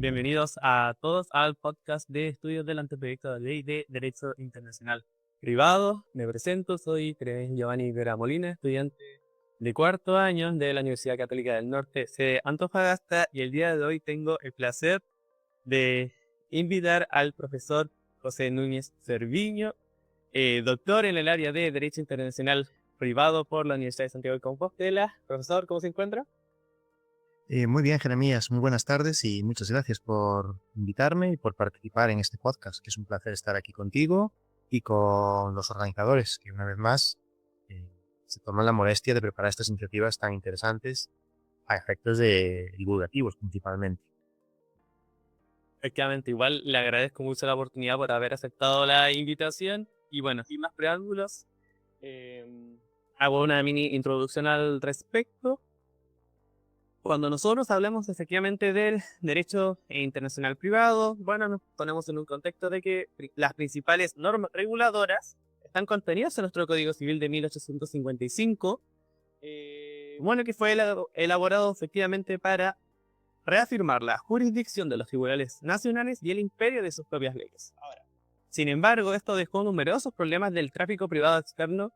Bienvenidos a todos al podcast de estudios del anteproyecto de ley de Derecho Internacional Privado. Me presento, soy Giovanni Vera Molina, estudiante de cuarto año de la Universidad Católica del Norte, sede Antofagasta, y el día de hoy tengo el placer de invitar al profesor José Núñez Cerviño, doctor en el área de Derecho Internacional Privado por la Universidad de Santiago de Compostela. Profesor, ¿cómo se encuentra? Muy bien, Jeremías, muy buenas tardes y muchas gracias por invitarme y por participar en este podcast, que es un placer estar aquí contigo y con los organizadores, que una vez más eh, se toman la molestia de preparar estas iniciativas tan interesantes a efectos de divulgativos principalmente. Efectivamente, igual le agradezco mucho la oportunidad por haber aceptado la invitación. Y bueno, sin más preámbulos, eh, hago una mini introducción al respecto. Cuando nosotros hablamos efectivamente del derecho internacional privado, bueno, nos ponemos en un contexto de que las principales normas reguladoras están contenidas en nuestro Código Civil de 1855, bueno, que fue elaborado efectivamente para reafirmar la jurisdicción de los tribunales nacionales y el imperio de sus propias leyes. Ahora, sin embargo, esto dejó numerosos problemas del tráfico privado externo.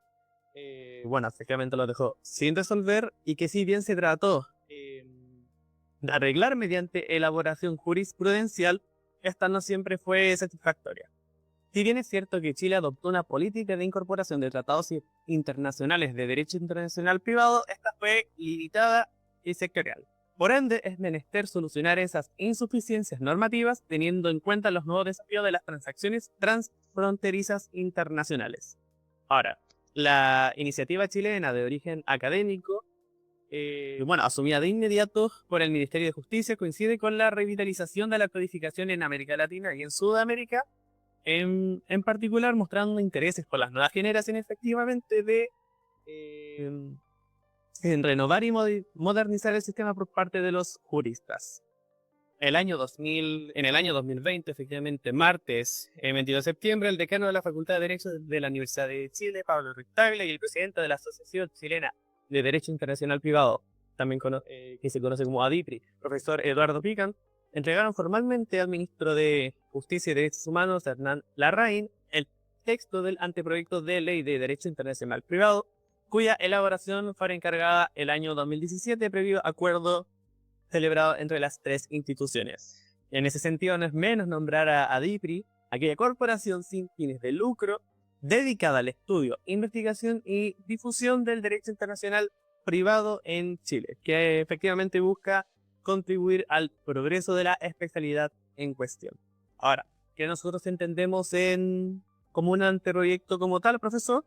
Bueno, efectivamente lo dejó sin resolver, y que si bien se trató de arreglar mediante elaboración jurisprudencial, esta no siempre fue satisfactoria. Si bien es cierto que Chile adoptó una política de incorporación de tratados internacionales de derecho internacional privado, esta fue limitada y sectorial. Por ende, es menester solucionar esas insuficiencias normativas teniendo en cuenta los nuevos desafíos de las transacciones transfronterizas internacionales. Ahora, la iniciativa chilena de origen académico, asumida de inmediato por el Ministerio de Justicia, coincide con la revitalización de la codificación en América Latina y en Sudamérica, en particular mostrando intereses por las nuevas generaciones efectivamente de en renovar y modernizar el sistema por parte de los juristas. En el año 2020, efectivamente, martes 22 de septiembre, el decano de la Facultad de Derecho de la Universidad de Chile, Pablo Ruiz Tagle, y el presidente de la Asociación Chilena de Derecho Internacional Privado, también que se conoce como ADIPRI, profesor Eduardo Pican, entregaron formalmente al ministro de Justicia y Derechos Humanos, Hernán Larraín, el texto del anteproyecto de ley de Derecho Internacional Privado, cuya elaboración fue encargada el año 2017 previo acuerdo celebrado entre las tres instituciones. En ese sentido, no es menos nombrar a DIPRI, aquella corporación sin fines de lucro dedicada al estudio, investigación y difusión del derecho internacional privado en Chile, que efectivamente busca contribuir al progreso de la especialidad en cuestión. Ahora, ¿qué nosotros entendemos como un anteproyecto como tal, profesor?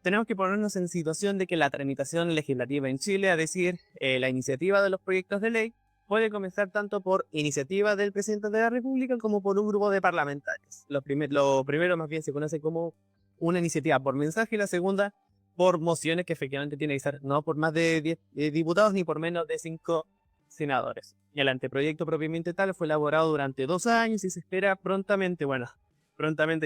Tenemos que ponernos en situación de que la tramitación legislativa en Chile, es decir, la iniciativa de los proyectos de ley, puede comenzar tanto por iniciativa del presidente de la República como por un grupo de parlamentarios. Lo primero más bien se conoce como una iniciativa por mensaje, y la segunda por mociones, que efectivamente tiene que ser no por más de 10 diputados ni por menos de 5 senadores. Y el anteproyecto propiamente tal fue elaborado durante 2 años y se espera prontamente,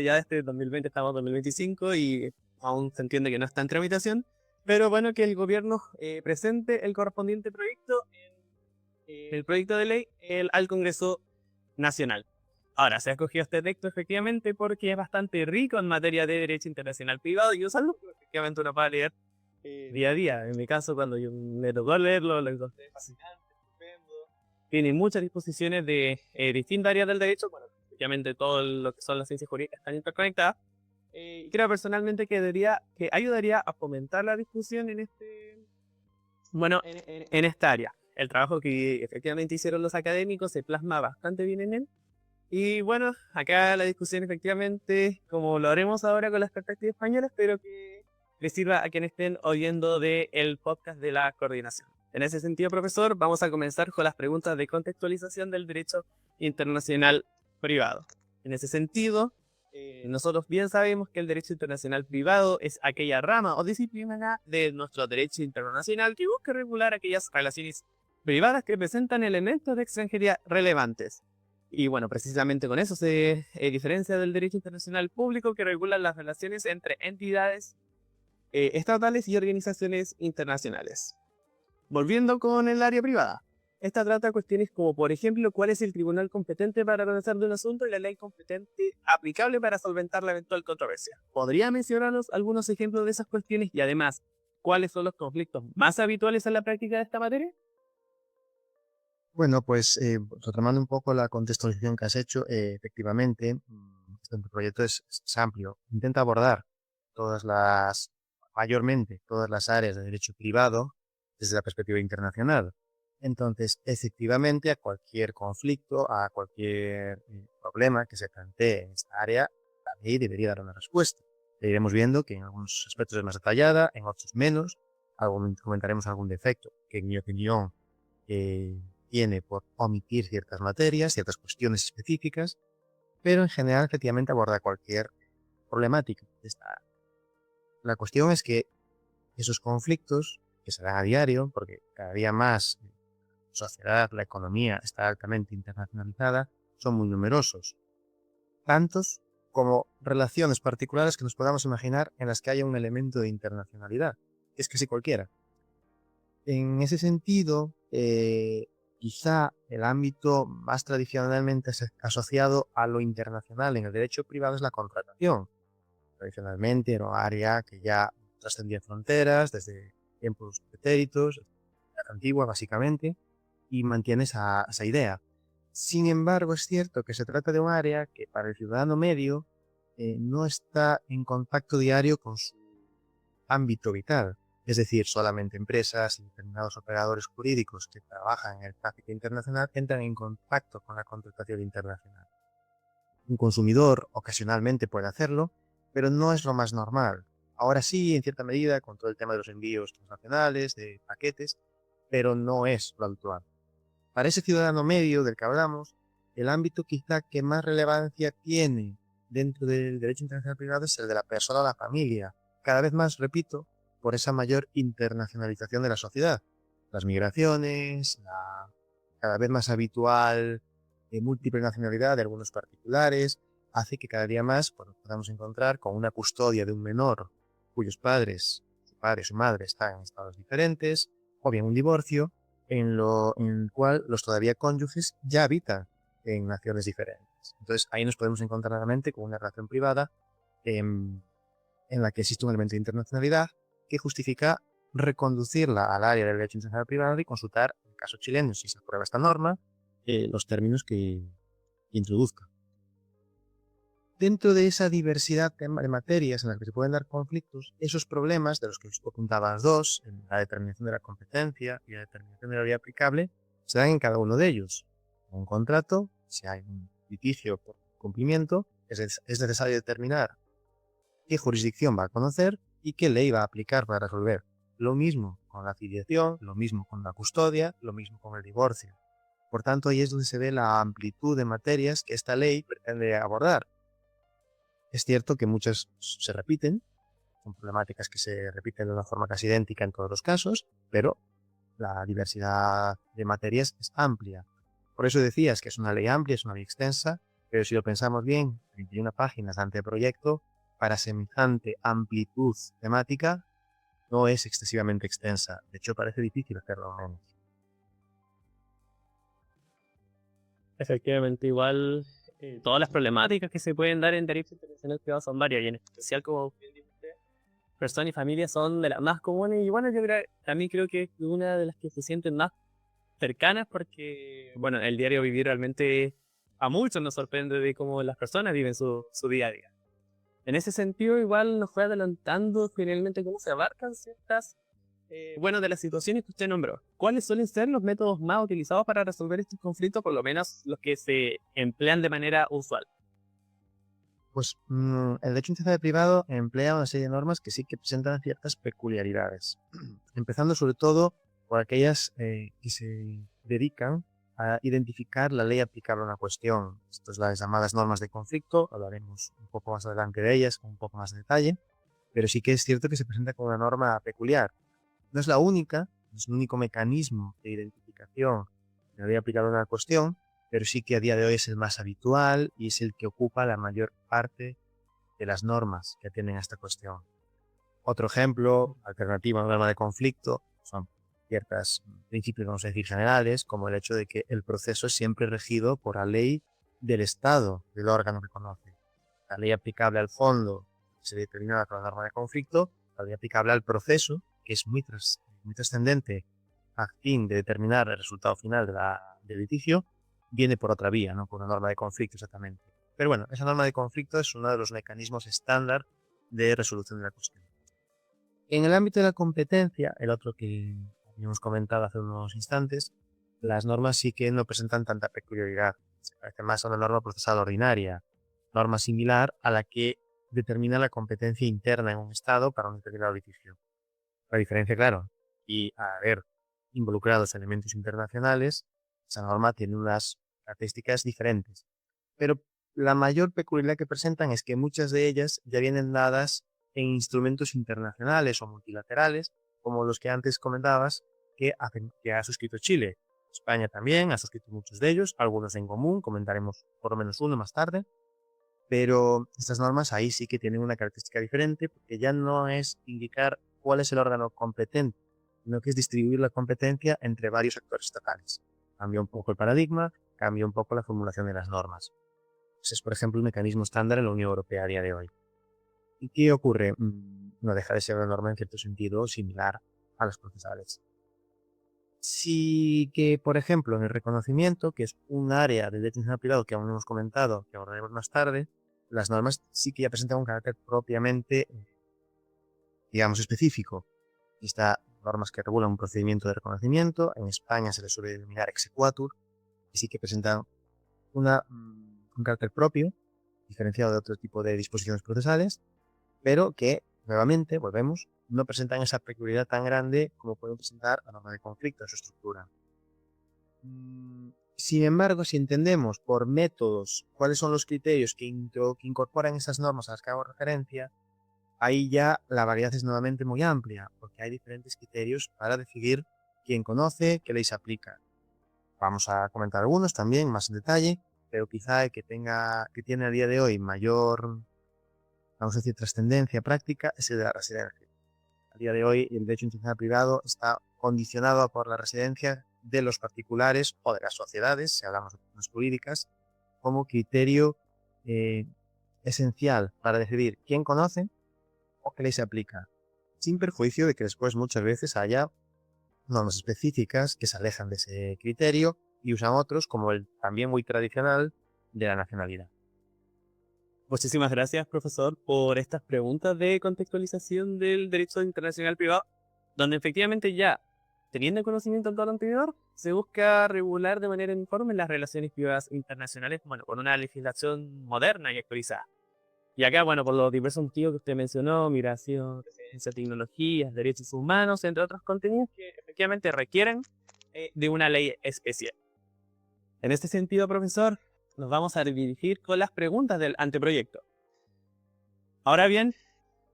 ya desde 2020 estamos en 2025 y aún se entiende que no está en tramitación, pero bueno, que el gobierno presente el correspondiente proyecto, el proyecto de ley, al Congreso Nacional. Ahora, se ha escogido este texto efectivamente porque es bastante rico en materia de derecho internacional privado, y usarlo efectivamente uno puede leer día a día. En mi caso, cuando yo me tocó leerlo, lo encontré fascinante, estupendo. Tiene muchas disposiciones de distintas áreas del derecho. Bueno, efectivamente todo lo que son las ciencias jurídicas están interconectadas. Creo personalmente que ayudaría a fomentar la discusión en esta área. El trabajo que efectivamente hicieron los académicos se plasma bastante bien en él. Y bueno, acá la discusión efectivamente, como lo haremos ahora con las perspectivas españolas, espero que les sirva a quienes estén oyendo del podcast de la coordinación. En ese sentido, profesor, vamos a comenzar con las preguntas de contextualización del derecho internacional privado. En ese sentido, nosotros bien sabemos que el derecho internacional privado es aquella rama o disciplina de nuestro derecho internacional que busca regular aquellas relaciones privadas que presentan elementos de extranjería relevantes. Y bueno, precisamente con eso se diferencia del derecho internacional público, que regula las relaciones entre entidades estatales y organizaciones internacionales. Volviendo con el área privada. Esta trata cuestiones como, por ejemplo, cuál es el tribunal competente para conocer de un asunto y la ley competente aplicable para solventar la eventual controversia. ¿Podría mencionarnos algunos ejemplos de esas cuestiones y además, cuáles son los conflictos más habituales en la práctica de esta materia? Bueno, pues retomando un poco la contextualización que has hecho, efectivamente, este proyecto es amplio. Intenta abordar mayormente todas las áreas de derecho privado desde la perspectiva internacional. Entonces, efectivamente, a cualquier conflicto, a cualquier problema que se plantee en esta área, la ley debería dar una respuesta. Le iremos viendo que en algunos aspectos es más detallada, en otros menos. Comentaremos algún defecto que, en mi opinión, eh, tiene por omitir ciertas materias, ciertas cuestiones específicas, pero en general efectivamente aborda cualquier problemática. La cuestión es que esos conflictos que se dan a diario, porque cada día más la sociedad, la economía está altamente internacionalizada, son muy numerosos, tantos como relaciones particulares que nos podamos imaginar en las que haya un elemento de internacionalidad. Es casi cualquiera. En ese sentido, quizá el ámbito más tradicionalmente asociado a lo internacional en el derecho privado es la contratación. Tradicionalmente era un área que ya trascendía fronteras desde tiempos pretéritos, antigua básicamente, y mantiene esa idea. Sin embargo, es cierto que se trata de un área que para el ciudadano medio no está en contacto diario con su ámbito vital. Es decir, solamente empresas y determinados operadores jurídicos que trabajan en el tráfico internacional entran en contacto con la contratación internacional. Un consumidor ocasionalmente puede hacerlo, pero no es lo más normal. Ahora sí, en cierta medida, con todo el tema de los envíos transnacionales, de paquetes, pero no es lo habitual. Para ese ciudadano medio del que hablamos, el ámbito quizá que más relevancia tiene dentro del derecho internacional privado es el de la persona o la familia. Cada vez más, repito, por esa mayor internacionalización de la sociedad. Las migraciones, la cada vez más habitual múltiple nacionalidad de algunos particulares, hace que cada día más podamos encontrar con una custodia de un menor cuyos padres, su padre y su madre están en estados diferentes, o bien un divorcio, en el cual los todavía cónyuges ya habitan en naciones diferentes. Entonces ahí nos podemos encontrar realmente con una relación privada en la que existe un elemento de internacionalidad que justifica reconducirla al área del derecho internacional privado y consultar, en el caso chileno, si se aprueba esta norma, los términos que introduzca. Dentro de esa diversidad de materias en las que se pueden dar conflictos, esos problemas de los que os apuntaba las dos, la determinación de la competencia y la determinación de la vía aplicable, se dan en cada uno de ellos. En un contrato, si hay un litigio por cumplimiento, es necesario determinar qué jurisdicción va a conocer y qué ley va a aplicar para resolver. Lo mismo con la filiación, lo mismo con la custodia, lo mismo con el divorcio. Por tanto, ahí es donde se ve la amplitud de materias que esta ley pretende abordar. Es cierto que muchas se repiten, son problemáticas que se repiten de una forma casi idéntica en todos los casos, pero la diversidad de materias es amplia. Por eso decías que es una ley amplia, es una ley extensa, pero si lo pensamos bien, 31 páginas de anteproyecto, para semejante amplitud temática, no es excesivamente extensa. De hecho, parece difícil hacerlo menos. Efectivamente, igual todas las problemáticas que se pueden dar en derecho internacional privado son varias, y en especial, como bien dice usted, persona y familia son de las más comunes, y bueno, también creo que es una de las que se sienten más cercanas porque, bueno, el diario vivir realmente a muchos nos sorprende de cómo las personas viven su día a día. En ese sentido, igual nos fue adelantando finalmente cómo se abarcan ciertas, bueno, de las situaciones que usted nombró. ¿Cuáles suelen ser los métodos más utilizados para resolver estos conflictos, por lo menos los que se emplean de manera usual? Pues el derecho internacional privado emplea una serie de normas que sí que presentan ciertas peculiaridades. Empezando sobre todo por aquellas que se dedican a identificar la ley aplicable a una cuestión. Estas son las llamadas normas de conflicto, hablaremos un poco más adelante de ellas con un poco más de detalle, pero sí que es cierto que se presenta como una norma peculiar. No es la única, no es el único mecanismo de identificación de la ley aplicable a una cuestión, pero sí que a día de hoy es el más habitual y es el que ocupa la mayor parte de las normas que atienden a esta cuestión. Otro ejemplo, alternativa a una norma de conflicto, son ciertos principios, vamos a decir, generales, como el hecho de que el proceso es siempre regido por la ley del Estado, del órgano que conoce. La ley aplicable al fondo se determina con la norma de conflicto, la ley aplicable al proceso, que es muy trascendente a fin de determinar el resultado final del litigio, viene por otra vía, no por una norma de conflicto exactamente. Pero bueno, esa norma de conflicto es uno de los mecanismos estándar de resolución de la cuestión. En el ámbito de la competencia, el otro que habíamos comentado hace unos instantes, las normas sí que no presentan tanta peculiaridad. Se parece más a una norma procesal ordinaria, norma similar a la que determina la competencia interna en un Estado para un determinado litigio. La diferencia, claro, y a ver, involucrados elementos internacionales, esa norma tiene unas características diferentes. Pero la mayor peculiaridad que presentan es que muchas de ellas ya vienen dadas en instrumentos internacionales o multilaterales, como los que antes comentabas, que ha suscrito Chile. España también ha suscrito muchos de ellos, algunos en común, comentaremos por lo menos uno más tarde, pero estas normas ahí sí que tienen una característica diferente, porque ya no es indicar cuál es el órgano competente, sino que es distribuir la competencia entre varios actores estatales. Cambia un poco el paradigma, cambia un poco la formulación de las normas. Ese es, por ejemplo, el mecanismo estándar en la Unión Europea a día de hoy. ¿Y qué ocurre? No deja de ser una norma en cierto sentido similar a las procesales. Sí que, por ejemplo, en el reconocimiento, que es un área de derecho internacional privado que aún no hemos comentado, que abordaremos más tarde, las normas sí que ya presentan un carácter propiamente, digamos, específico. Estas normas que regulan un procedimiento de reconocimiento, en España se les suele denominar exequatur, y sí que presentan un carácter propio, diferenciado de otro tipo de disposiciones procesales, pero que, nuevamente, volvemos, no presentan esa peculiaridad tan grande como pueden presentar la norma de conflicto en su estructura. Sin embargo, si entendemos por métodos cuáles son los criterios que incorporan esas normas a las que hago referencia, ahí ya la variedad es nuevamente muy amplia, porque hay diferentes criterios para decidir quién conoce, qué ley se aplica. Vamos a comentar algunos también más en detalle, pero quizá el que tiene a día de hoy mayor, vamos a decir, trascendencia práctica es el de la residencia. A día de hoy el derecho internacional privado está condicionado por la residencia de los particulares o de las sociedades, si hablamos de cuestiones jurídicas, como criterio esencial para decidir quién conoce o qué ley se aplica, sin perjuicio de que después muchas veces haya normas específicas que se alejan de ese criterio y usan otros, como el también muy tradicional de la nacionalidad. Muchísimas gracias, profesor, por estas preguntas de contextualización del derecho internacional privado, donde efectivamente ya, teniendo conocimiento de todo lo anterior, se busca regular de manera uniforme las relaciones privadas internacionales, bueno, con una legislación moderna y actualizada. Y acá, bueno, por los diversos motivos que usted mencionó, migración, residencia, tecnologías, derechos humanos, entre otros contenidos que efectivamente requieren de una ley especial. En este sentido, profesor, nos vamos a dirigir con las preguntas del anteproyecto. Ahora bien,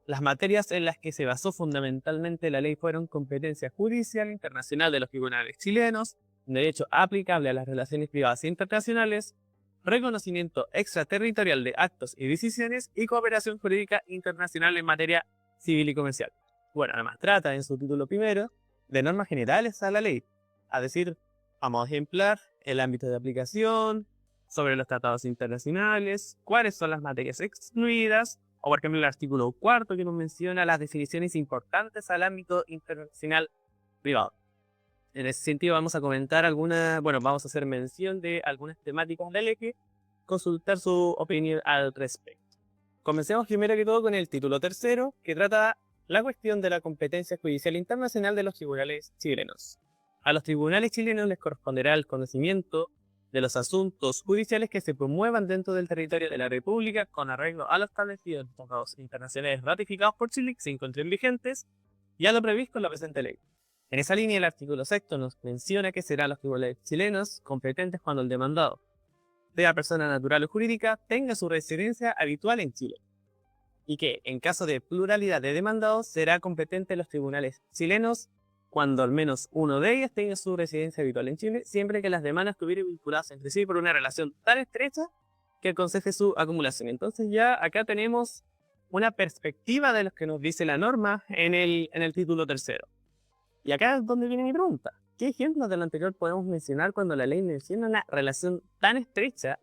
las materias en las que se basó fundamentalmente la ley fueron competencia judicial internacional de los tribunales chilenos, derecho aplicable a las relaciones privadas internacionales, reconocimiento extraterritorial de actos y decisiones y cooperación jurídica internacional en materia civil y comercial. Bueno, además trata en su título primero de normas generales a la ley, es decir, a modo ejemplar, el ámbito de aplicación, sobre los tratados internacionales, cuáles son las materias excluidas, o por ejemplo el artículo 4 que nos menciona las definiciones importantes al ámbito internacional privado. En ese sentido vamos a comentar vamos a hacer mención de algunas temáticas del eje, consultar su opinión al respecto. Comencemos primero que todo con el título tercero, que trata la cuestión de la competencia judicial internacional de los tribunales chilenos. A los tribunales chilenos les corresponderá el conocimiento de los asuntos judiciales que se promuevan dentro del territorio de la República con arreglo a lo establecido en los tratados internacionales ratificados por Chile que se encuentren vigentes y a lo previsto en la presente ley. En esa línea, el artículo 6 nos menciona que serán los tribunales chilenos competentes cuando el demandado, sea persona natural o jurídica, tenga su residencia habitual en Chile, y que, en caso de pluralidad de demandados, será competente los tribunales chilenos cuando al menos uno de ellos tenga su residencia habitual en Chile, siempre que las demandas estuvieran vinculadas entre sí por una relación tan estrecha que aconseje su acumulación. Entonces ya acá tenemos una perspectiva de lo que nos dice la norma en el título tercero. Y acá es donde viene mi pregunta. ¿Qué ejemplos de lo anterior podemos mencionar cuando la ley menciona una relación tan estrecha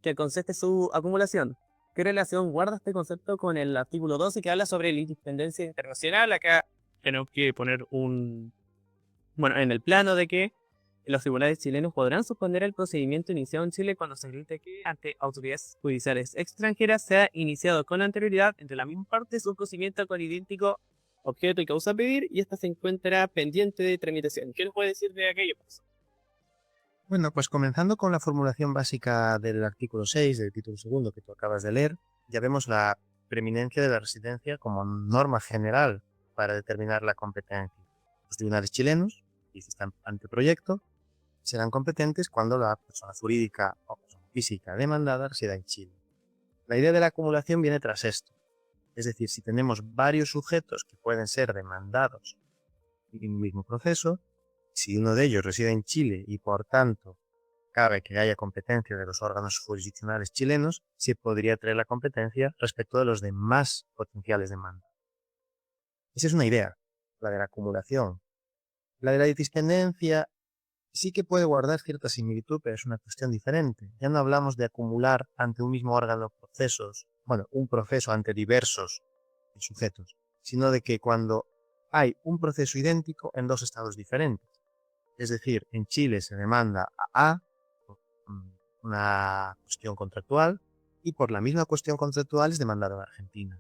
que consiste su acumulación? ¿Qué relación guarda este concepto con el artículo 12 que habla sobre la independencia internacional? Acá tenemos que poner bueno, en el plano de que los tribunales chilenos podrán suspender el procedimiento iniciado en Chile cuando se acredite que ante autoridades judiciales extranjeras se ha iniciado con anterioridad entre la misma parte un procedimiento con idéntico objeto y causa a pedir y esta se encuentra pendiente de tramitación. ¿Qué nos puede decir de aquello? Bueno, pues comenzando con la formulación básica del artículo 6 del título segundo que tú acabas de leer, ya vemos la preeminencia de la residencia como norma general para determinar la competencia. Los tribunales chilenos, dice este anteproyecto, serán competentes cuando la persona jurídica o persona física demandada resida en Chile. La idea de la acumulación viene tras esto. Es decir, si tenemos varios sujetos que pueden ser demandados en un mismo proceso, si uno de ellos reside en Chile y por tanto cabe que haya competencia de los órganos jurisdiccionales chilenos, se podría traer la competencia respecto de los demás potenciales demandas. Esa es una idea, la de la acumulación. La de la dispendencia sí que puede guardar cierta similitud, pero es una cuestión diferente. Ya no hablamos de acumular ante un mismo órgano procesos, un proceso ante diversos sujetos, sino de que cuando hay un proceso idéntico en dos estados diferentes. Es decir, en Chile se demanda a por una cuestión contractual y por la misma cuestión contractual es demandado a Argentina.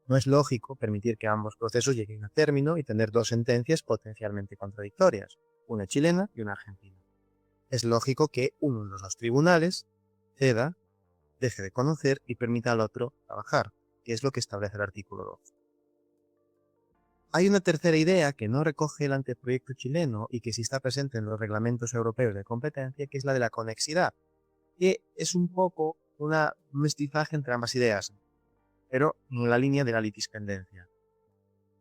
No es lógico permitir que ambos procesos lleguen a término y tener dos sentencias potencialmente contradictorias, una chilena y una argentina. Es lógico que uno de los dos tribunales ceda, deje de conocer y permita al otro trabajar, que es lo que establece el artículo 12. Hay una tercera idea que no recoge el anteproyecto chileno y que sí está presente en los reglamentos europeos de competencia, que es la de la conexidad, que es un poco un mestizaje entre ambas ideas, pero en la línea de la litispendencia.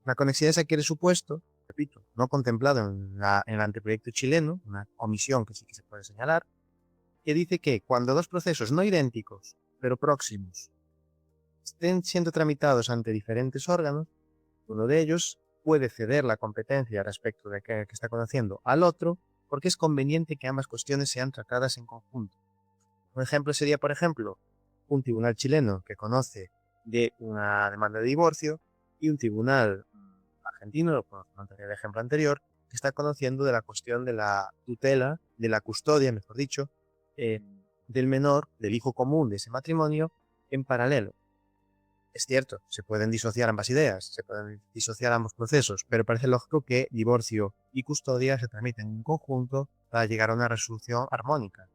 La conexidad se adquiere supuesto, repito, no contemplado en el anteproyecto chileno, una omisión que sí que se puede señalar, que dice que cuando dos procesos no idénticos, pero próximos, estén siendo tramitados ante diferentes órganos, uno de ellos puede ceder la competencia respecto de que está conociendo al otro porque es conveniente que ambas cuestiones sean tratadas en conjunto. Un ejemplo sería, por ejemplo, un tribunal chileno que conoce de una demanda de divorcio y un tribunal argentino, por el ejemplo anterior, que está conociendo de la cuestión de la tutela, de la custodia, mejor dicho, del menor, del hijo común de ese matrimonio, en paralelo. Es cierto, se pueden disociar ambas ideas, se pueden disociar ambos procesos, pero parece lógico que divorcio y custodia se tramiten en conjunto para llegar a una resolución armónica.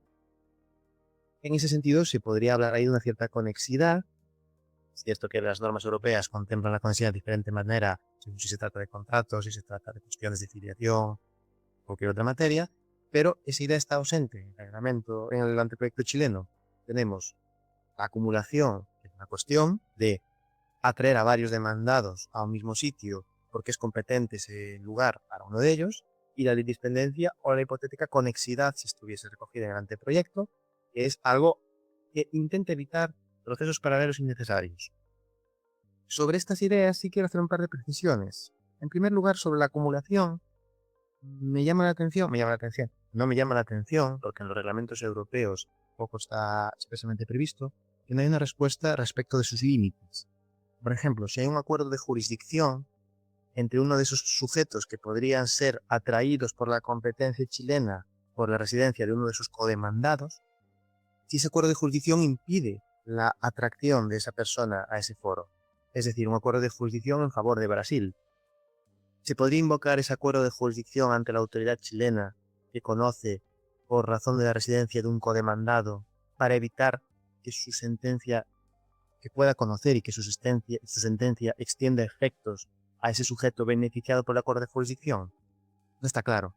En ese sentido, se podría hablar ahí de una cierta conexidad. Es cierto que las normas europeas contemplan la conexidad de diferente manera, según si se trata de contratos, si se trata de cuestiones de filiación, o cualquier otra materia, pero esa idea está ausente en el reglamento, en el anteproyecto chileno. Tenemos la acumulación, que es una cuestión de atraer a varios demandados a un mismo sitio porque es competente ese lugar para uno de ellos, y la litispendencia o la hipotética conexidad, si estuviese recogida en el anteproyecto, que es algo que intenta evitar procesos paralelos innecesarios. Sobre estas ideas sí quiero hacer un par de precisiones. En primer lugar, sobre la acumulación, no me llama la atención, porque en los reglamentos europeos poco está expresamente previsto, que no hay una respuesta respecto de sus límites. Por ejemplo, si hay un acuerdo de jurisdicción entre uno de esos sujetos que podrían ser atraídos por la competencia chilena por la residencia de uno de sus codemandados, si ese acuerdo de jurisdicción impide la atracción de esa persona a ese foro, es decir, un acuerdo de jurisdicción en favor de Brasil, ¿se podría invocar ese acuerdo de jurisdicción ante la autoridad chilena que conoce por razón de la residencia de un codemandado para evitar que su sentencia, que pueda conocer y que su sentencia extienda efectos a ese sujeto beneficiado por el acuerdo de jurisdicción? No está claro.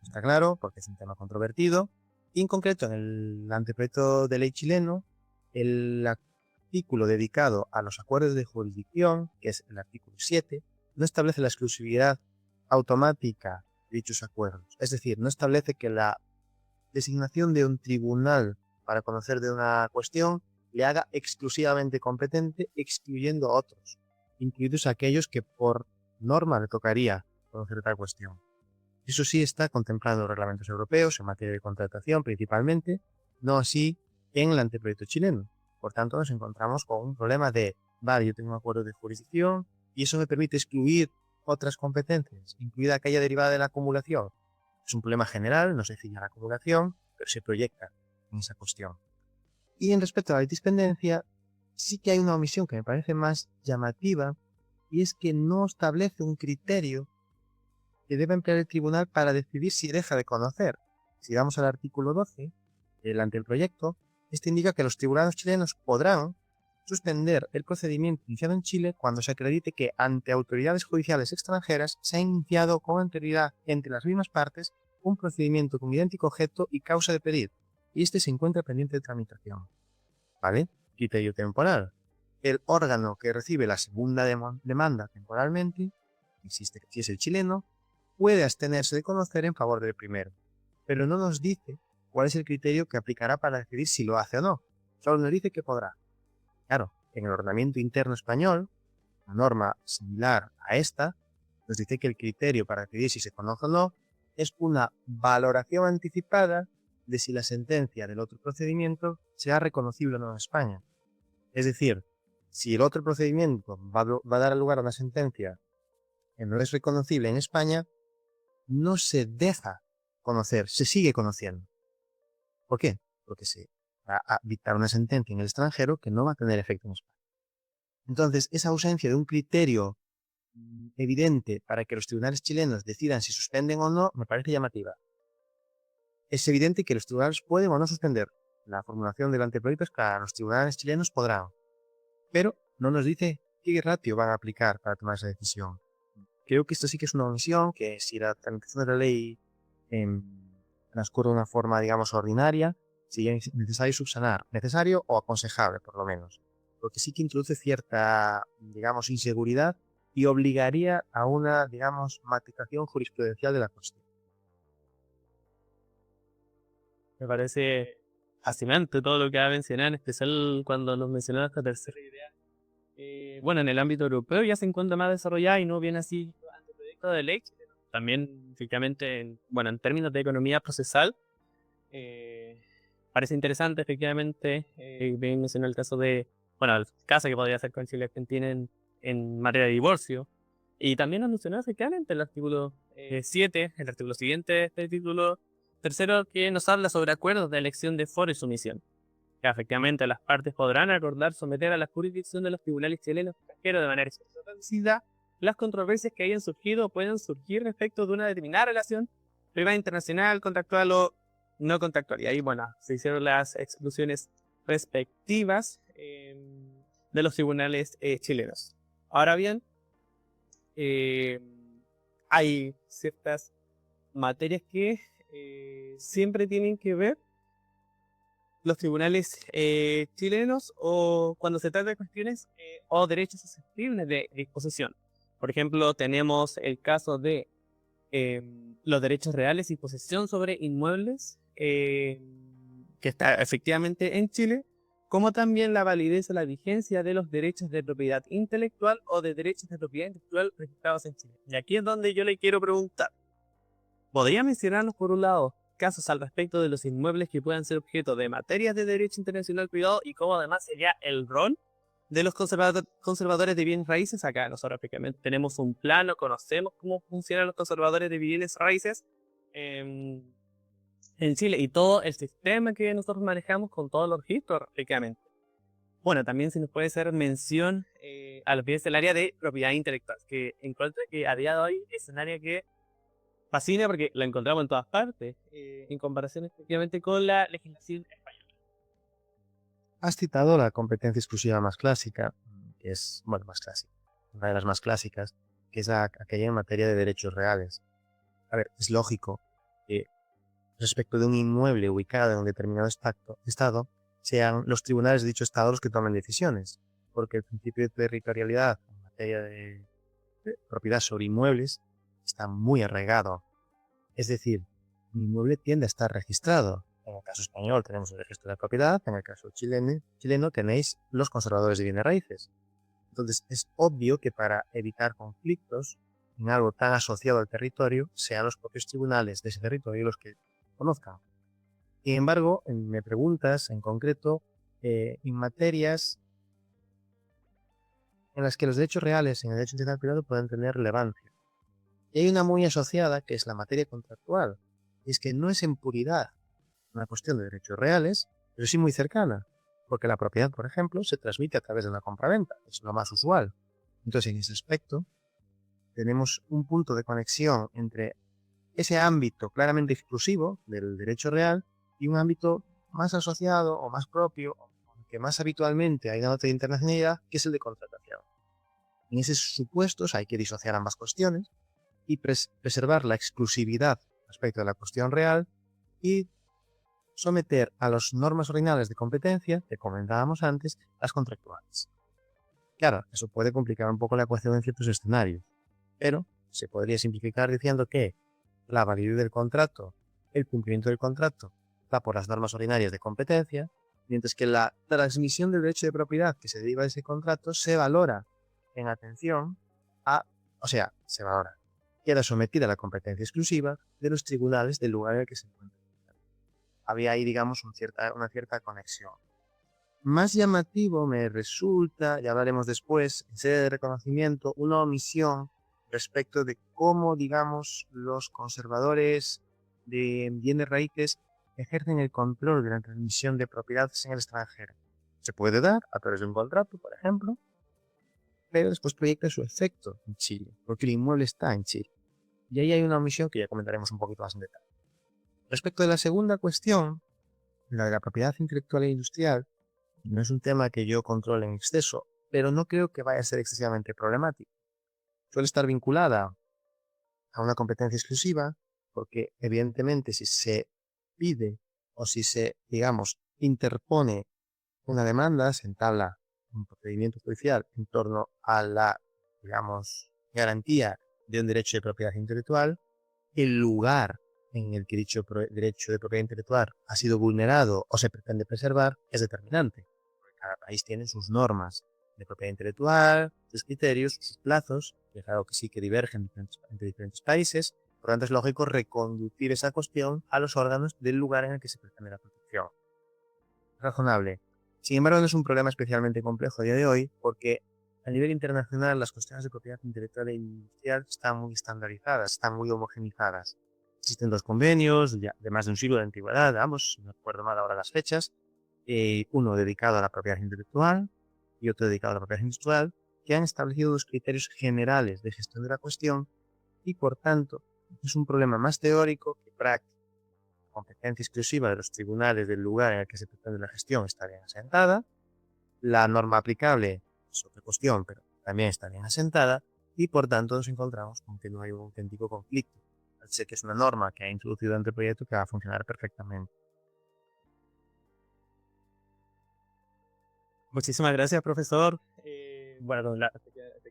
No está claro porque es un tema controvertido. Y en concreto, en el anteproyecto de ley chileno, el artículo dedicado a los acuerdos de jurisdicción, que es el artículo 7, no establece la exclusividad automática de dichos acuerdos. Es decir, no establece que la designación de un tribunal para conocer de una cuestión le haga exclusivamente competente, excluyendo a otros, incluidos aquellos que por norma le tocaría conocer tal cuestión. Eso sí está contemplado en los reglamentos europeos en materia de contratación principalmente, no así en el anteproyecto chileno. Por tanto, nos encontramos con un problema de, vale, yo tengo un acuerdo de jurisdicción y eso me permite excluir otras competencias, incluida aquella derivada de la acumulación. Es un problema general, no se ciña a la acumulación, pero se proyecta en esa cuestión. Y en respecto a la litispendencia, sí que hay una omisión que me parece más llamativa, y es que no establece un criterio que debe emplear el tribunal para decidir si deja de conocer. Si vamos al artículo 12 del anteproyecto, este indica que los tribunales chilenos podrán suspender el procedimiento iniciado en Chile cuando se acredite que ante autoridades judiciales extranjeras se ha iniciado con anterioridad entre las mismas partes un procedimiento con idéntico objeto y causa de pedir, y este se encuentra pendiente de tramitación. ¿Vale? Criterio temporal. El órgano que recibe la segunda demanda temporalmente, insiste que si es el chileno, puede abstenerse de conocer en favor del primero, pero no nos dice cuál es el criterio que aplicará para decidir si lo hace o no. Solo nos dice que podrá. Claro, en el ordenamiento interno español, una norma similar a esta, nos dice que el criterio para decidir si se conoce o no es una valoración anticipada de si la sentencia del otro procedimiento será reconocible o no en España. Es decir, si el otro procedimiento va a dar lugar a una sentencia que no es reconocible en España, no se deja conocer, se sigue conociendo. ¿Por qué? Porque se va a dictar una sentencia en el extranjero que no va a tener efecto en España. Entonces, esa ausencia de un criterio evidente para que los tribunales chilenos decidan si suspenden o no, me parece llamativa. Es evidente que los tribunales pueden o no suspender. La formulación del anteproyecto es que los tribunales chilenos podrán, pero no nos dice qué ratio van a aplicar para tomar esa decisión. Creo que esto sí que es una omisión, que si la tramitación de la ley transcurre de una forma, digamos, ordinaria, sería necesario subsanar, necesario o aconsejable, por lo menos. Porque sí que introduce cierta, digamos, inseguridad y obligaría a una, digamos, matización jurisprudencial de la cuestión. Me parece fascinante todo lo que va a mencionar, en especial cuando nos mencionaba esta tercera idea. Bueno, en el ámbito europeo ya se encuentra más desarrollada y no viene así anteproyecto de ley. También, efectivamente, en términos de economía procesal, parece interesante, efectivamente. Bien mencionó el caso de, el caso que podría ser con Chile y Argentina en materia de divorcio. Y también nos mencionó efectivamente el artículo 7, el artículo siguiente de este título tercero, que nos habla sobre acuerdos de elección de foro y sumisión. Que efectivamente las partes podrán acordar someter a la jurisdicción de los tribunales chilenos extranjeros de manera establecida las controversias que hayan surgido o puedan surgir respecto de una determinada relación privada internacional, contractual o no contractual. Y ahí, se hicieron las exclusiones respectivas de los tribunales chilenos. Ahora bien, hay ciertas materias que siempre tienen que ver los tribunales chilenos o cuando se trata de cuestiones o derechos susceptibles de disposición. Por ejemplo, tenemos el caso de los derechos reales y posesión sobre inmuebles que está efectivamente en Chile, como también la validez o la vigencia de los derechos de propiedad intelectual o de derechos de propiedad intelectual registrados en Chile. Y aquí es donde yo le quiero preguntar, ¿podría mencionarnos por un lado casos al respecto de los inmuebles que puedan ser objeto de materias de derecho internacional privado y cómo además sería el rol de los conservadores de bienes raíces? Acá nosotros prácticamente tenemos un plano, conocemos cómo funcionan los conservadores de bienes raíces en Chile y todo el sistema que nosotros manejamos con todos los registros prácticamente. Bueno, también se nos puede hacer mención a los bienes del área de propiedad intelectual, que encuentro que a día de hoy es un área que fascina porque la encontramos en todas partes, en comparación efectivamente con la legislación española. Has citado la competencia exclusiva más clásica, que es, más clásica, una de las más clásicas, que es aquella en materia de derechos reales. A ver, es lógico que respecto de un inmueble ubicado en un determinado estado, sean los tribunales de dicho estado los que tomen decisiones, porque el principio de territorialidad en materia de propiedad sobre inmuebles está muy arraigado. Es decir, un inmueble tiende a estar registrado. En el caso español tenemos el registro de la propiedad, en el caso chileno tenéis los conservadores de bienes raíces. Entonces es obvio que para evitar conflictos en algo tan asociado al territorio, sean los propios tribunales de ese territorio los que conozcan. Sin embargo, me preguntas en concreto en materias en las que los derechos reales en el derecho internacional privado pueden tener relevancia. Y hay una muy asociada, que es la materia contractual. Y es que no es en puridad una cuestión de derechos reales, pero sí muy cercana. Porque la propiedad, por ejemplo, se transmite a través de una compraventa. Es lo más usual. Entonces, en ese aspecto, tenemos un punto de conexión entre ese ámbito claramente exclusivo del derecho real y un ámbito más asociado o más propio, que más habitualmente hay en la materia de internacionalidad, que es el de contratación. En esos supuestos hay que disociar ambas cuestiones y preservar la exclusividad respecto de la cuestión real y someter a las normas ordinales de competencia, que comentábamos antes, las contractuales. Claro, eso puede complicar un poco la ecuación en ciertos escenarios, pero se podría simplificar diciendo que la validez del contrato, el cumplimiento del contrato, está por las normas ordinarias de competencia, mientras que la transmisión del derecho de propiedad que se deriva de ese contrato se valora en atención se valora, queda sometida a la competencia exclusiva de los tribunales del lugar en el que se encuentra. Había ahí, digamos, una cierta conexión. Más llamativo me resulta, ya hablaremos después, en sede de reconocimiento, una omisión respecto de cómo, digamos, los conservadores de bienes raíces ejercen el control de la transmisión de propiedades en el extranjero. Se puede dar a través de un contrato, por ejemplo, pero después proyecta su efecto en Chile, porque el inmueble está en Chile. Y ahí hay una omisión que ya comentaremos un poquito más en detalle. Respecto de la segunda cuestión, la de la propiedad intelectual e industrial, no es un tema que yo controle en exceso, pero no creo que vaya a ser excesivamente problemático. Suele estar vinculada a una competencia exclusiva, porque evidentemente si se pide o si se, digamos, interpone una demanda, se entabla un procedimiento judicial en torno a la, digamos, garantía de un derecho de propiedad intelectual, el lugar en el que dicho derecho de propiedad intelectual ha sido vulnerado o se pretende preservar es determinante. Porque cada país tiene sus normas de propiedad intelectual, sus criterios, sus plazos, que es algo que sí que divergen entre diferentes países. Por lo tanto, es lógico reconducir esa cuestión a los órganos del lugar en el que se pretende la protección. Razonable. Sin embargo, no es un problema especialmente complejo a día de hoy, porque a nivel internacional las cuestiones de propiedad intelectual e industrial están muy estandarizadas, están muy homogenizadas. Existen dos convenios de más de un siglo de antigüedad, ambos, no recuerdo mal ahora las fechas, uno dedicado a la propiedad intelectual y otro dedicado a la propiedad industrial, que han establecido dos criterios generales de gestión de la cuestión y, por tanto, es un problema más teórico que práctico. La competencia exclusiva de los tribunales del lugar en el que se pretende la gestión está bien asentada, la norma aplicable es otra cuestión, pero también está bien asentada, y por tanto nos encontramos con que no hay un auténtico conflicto. Sé que es una norma que ha introducido dentro del proyecto que va a funcionar perfectamente. Muchísimas gracias, profesor. Con la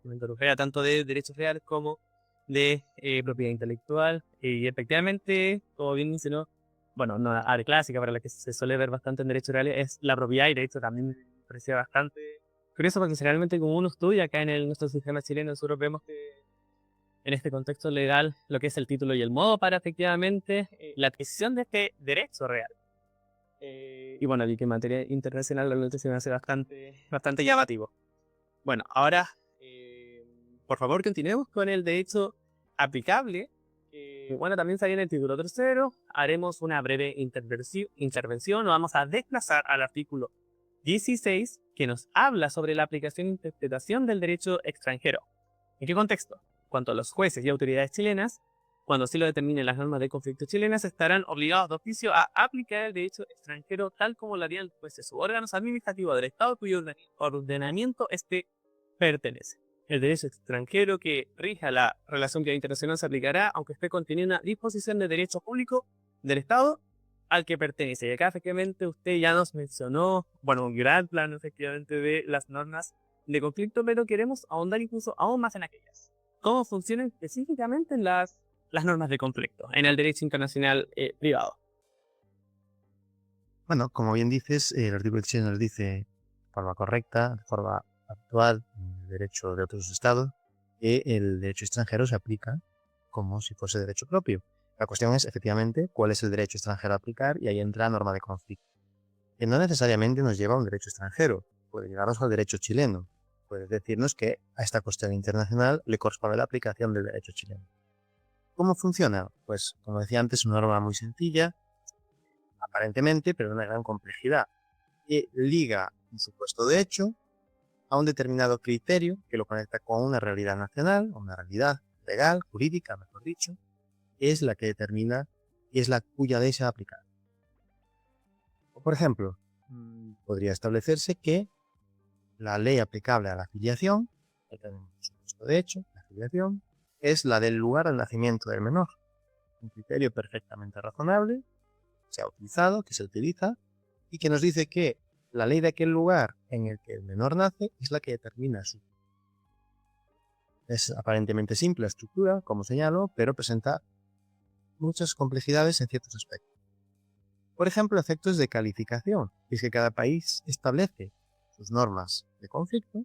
introducía tanto de derechos reales como de propiedad intelectual. Y efectivamente, como bien mencionó, una área clásica para la que se suele ver bastante en derechos reales es la propiedad, y de hecho también me parecía bastante curioso porque generalmente como uno estudia acá en nuestro sistema chileno, nosotros vemos que en este contexto legal lo que es el título y el modo para efectivamente la adquisición de este derecho real. Y que en materia internacional realmente se me hace bastante llamativo. Bueno, ahora, por favor, continuemos con el derecho aplicable. También sale en el título tercero. Haremos una breve intervención. Nos vamos a desplazar al artículo 16, que nos habla sobre la aplicación e interpretación del derecho extranjero. ¿En qué contexto? Cuanto a los jueces y autoridades chilenas, cuando así lo determinen las normas de conflicto chilenas, estarán obligados de oficio a aplicar el derecho extranjero tal como lo harían jueces u órganos administrativos del Estado cuyo ordenamiento este pertenece. El derecho extranjero que rija la relación internacional se aplicará aunque esté contenida una disposición de derecho público del Estado al que pertenece. Y acá efectivamente usted ya nos mencionó, un gran plano efectivamente de las normas de conflicto, pero queremos ahondar incluso aún más en aquellas. ¿Cómo funcionan específicamente las normas de conflicto en el derecho internacional privado? Bueno, como bien dices, el artículo 16 nos dice de forma correcta, de forma actual, en el derecho de otros estados, que el derecho extranjero se aplica como si fuese derecho propio. La cuestión es, efectivamente, cuál es el derecho extranjero a aplicar, y ahí entra la norma de conflicto, que no necesariamente nos lleva a un derecho extranjero, puede llevarnos al derecho chileno. Puede decirnos que a esta cuestión internacional le corresponde la aplicación del derecho chileno. ¿Cómo funciona? Pues, como decía antes, una norma muy sencilla, aparentemente, pero de una gran complejidad, que liga un supuesto de hecho a un determinado criterio que lo conecta con una realidad nacional, una realidad legal, jurídica, mejor dicho, que es la que determina y es la cuya ley se va a aplicar. O, por ejemplo, podría establecerse que la ley aplicable a la filiación, que tenemos un supuesto de hecho, la filiación, es la del lugar de nacimiento del menor. Un criterio perfectamente razonable, se ha utilizado, que se utiliza, y que nos dice que la ley de aquel lugar en el que el menor nace es la que determina su. Es aparentemente simple la estructura, como señalo, pero presenta muchas complejidades en ciertos aspectos. Por ejemplo, efectos de calificación, y es que cada país establece sus normas de conflicto,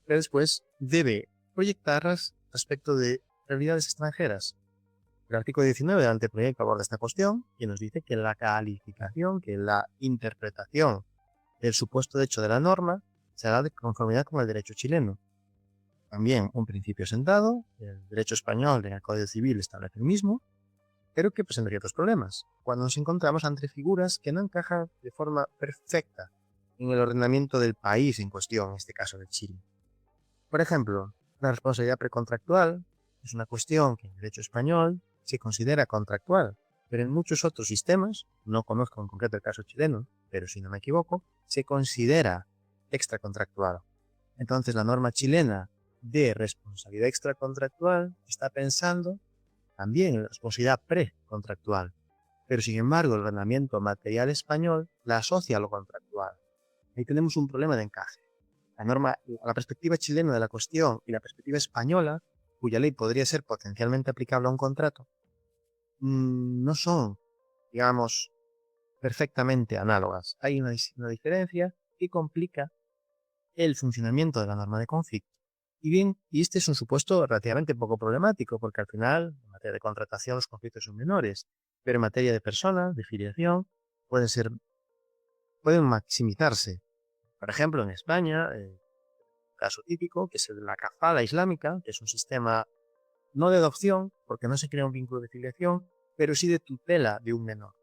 pero después debe proyectarlas respecto de realidades extranjeras. El artículo 19 del anteproyecto aborda esta cuestión y nos dice que la calificación, que la interpretación del supuesto hecho de la norma será de conformidad con el derecho chileno. También un principio sentado, el derecho español en el Código Civil establece el mismo, pero que presenta ciertos problemas, cuando nos encontramos ante figuras que no encajan de forma perfecta en el ordenamiento del país en cuestión, en este caso de Chile. Por ejemplo, la responsabilidad precontractual es una cuestión que en derecho español se considera contractual, pero en muchos otros sistemas, no conozco en concreto el caso chileno, pero si no me equivoco, se considera extracontractual. Entonces la norma chilena de responsabilidad extracontractual está pensando también en la responsabilidad precontractual, pero sin embargo el ordenamiento material español la asocia a lo contractual. Ahí tenemos un problema de encaje. La perspectiva chilena de la cuestión y la perspectiva española, cuya ley podría ser potencialmente aplicable a un contrato, no son, digamos, perfectamente análogas. Hay una diferencia que complica el funcionamiento de la norma de conflicto. Y este es un supuesto relativamente poco problemático, porque al final, en materia de contratación, los conflictos son menores, pero en materia de personas, de filiación, pueden maximizarse. Por ejemplo, en España, caso típico, que es el de la kafala islámica, que es un sistema no de adopción, porque no se crea un vínculo de filiación, pero sí de tutela de un menor.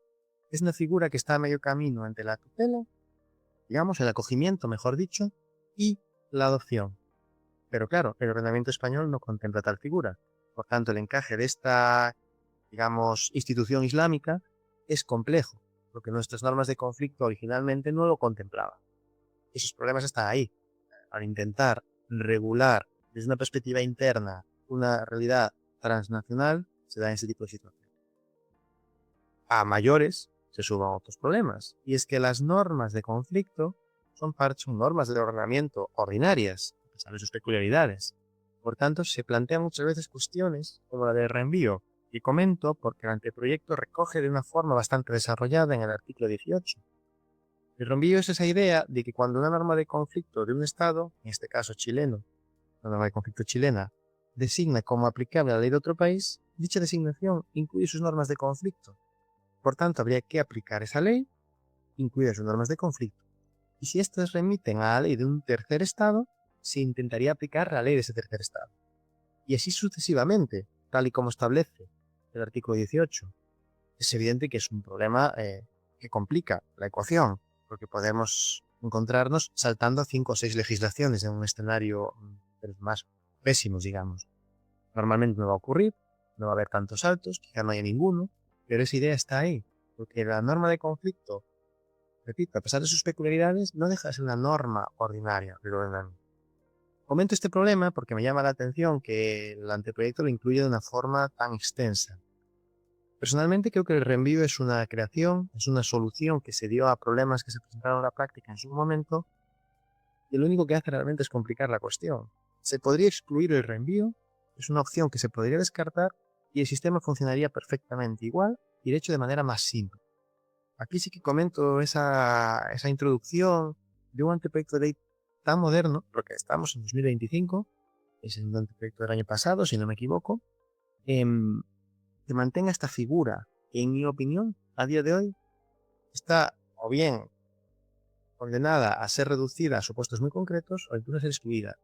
Es una figura que está a medio camino entre la tutela, digamos, el acogimiento, mejor dicho, y la adopción. Pero claro, el ordenamiento español no contempla tal figura. Por tanto, el encaje de esta, digamos, institución islámica es complejo, porque nuestras normas de conflicto originalmente no lo contemplaban. Esos problemas están ahí. Al intentar regular desde una perspectiva interna una realidad transnacional, se da ese tipo de situaciones. A mayores se suman otros problemas, y es que las normas de conflicto son normas de ordenamiento ordinarias, a pesar de sus peculiaridades. Por tanto, se plantean muchas veces cuestiones como la de reenvío, y comento porque el anteproyecto recoge de una forma bastante desarrollada en el artículo 18. El reenvío es esa idea de que cuando una norma de conflicto de un Estado, en este caso chileno, la norma de conflicto chilena, designa como aplicable a la ley de otro país, dicha designación incluye sus normas de conflicto. Por tanto, habría que aplicar esa ley, incluir sus normas de conflicto. Y si éstas remiten a la ley de un tercer Estado, se intentaría aplicar la ley de ese tercer Estado. Y así sucesivamente, tal y como establece el artículo 18. Es evidente que es un problema que complica la ecuación, porque podemos encontrarnos saltando 5 o 6 legislaciones en un escenario de los más pésimos, digamos. Normalmente no va a ocurrir, no va a haber tantos saltos, quizá no haya ninguno, pero esa idea está ahí, porque la norma de conflicto, repito, a pesar de sus peculiaridades, no deja de ser una norma ordinaria del ordenamiento. Comento este problema porque me llama la atención que el anteproyecto lo incluye de una forma tan extensa. Personalmente creo que el reenvío es una creación, es una solución que se dio a problemas que se presentaron en la práctica en su momento, y lo único que hace realmente es complicar la cuestión. Se podría excluir el reenvío, es una opción que se podría descartar, y el sistema funcionaría perfectamente igual y de hecho de manera más simple. Aquí sí que comento esa introducción de un anteproyecto de ley tan moderno, porque estamos en 2025, es el anteproyecto del año pasado, si no me equivoco, que mantenga esta figura, que en mi opinión, a día de hoy, está o bien condenada a ser reducida a supuestos muy concretos o incluso a ser excluida.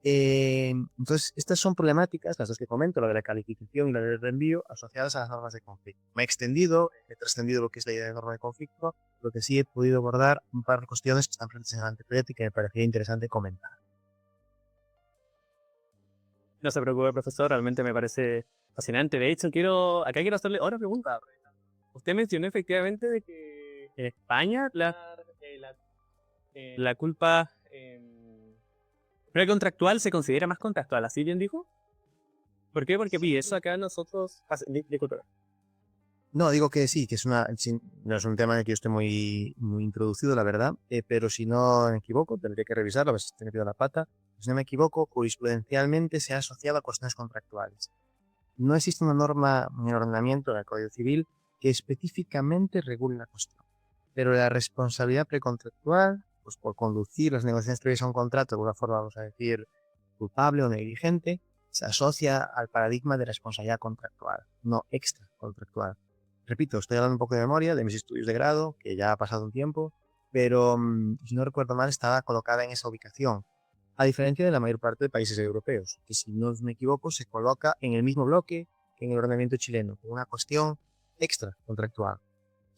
Entonces, estas son problemáticas, las dos que comento, la de la calificación y la del reenvío, asociadas a las normas de conflicto. Me he extendido, he trascendido lo que es la idea de norma de conflicto, lo que sí he podido abordar un par de cuestiones que están presentes en el anteproyecto y que me parecía interesante comentar. No se preocupe, profesor, realmente me parece fascinante. De hecho, acá quiero hacerle otra pregunta. Usted mencionó efectivamente de que en España la culpa precontractual se considera más contractual, ¿así bien dijo? ¿Por qué? Porque vi eso acá nosotros... Disculpe. No, digo que sí, que no es un tema en el que yo esté muy introducido, la verdad, pero si no me equivoco, tendría que revisarlo, a ver si estoy metido la pata. Si no me equivoco, jurisprudencialmente se ha asociado a cuestiones contractuales. No existe una norma en el ordenamiento del Código Civil que específicamente regule la cuestión, pero la responsabilidad precontractual, pues por conducir las negociaciones previas a un contrato de una forma, vamos a decir, culpable o negligente, se asocia al paradigma de responsabilidad contractual, no extracontractual. Repito, estoy hablando un poco de memoria de mis estudios de grado, que ya ha pasado un tiempo, pero si no recuerdo mal estaba colocada en esa ubicación, a diferencia de la mayor parte de países europeos, que si no me equivoco se coloca en el mismo bloque que en el ordenamiento chileno, como una cuestión extracontractual.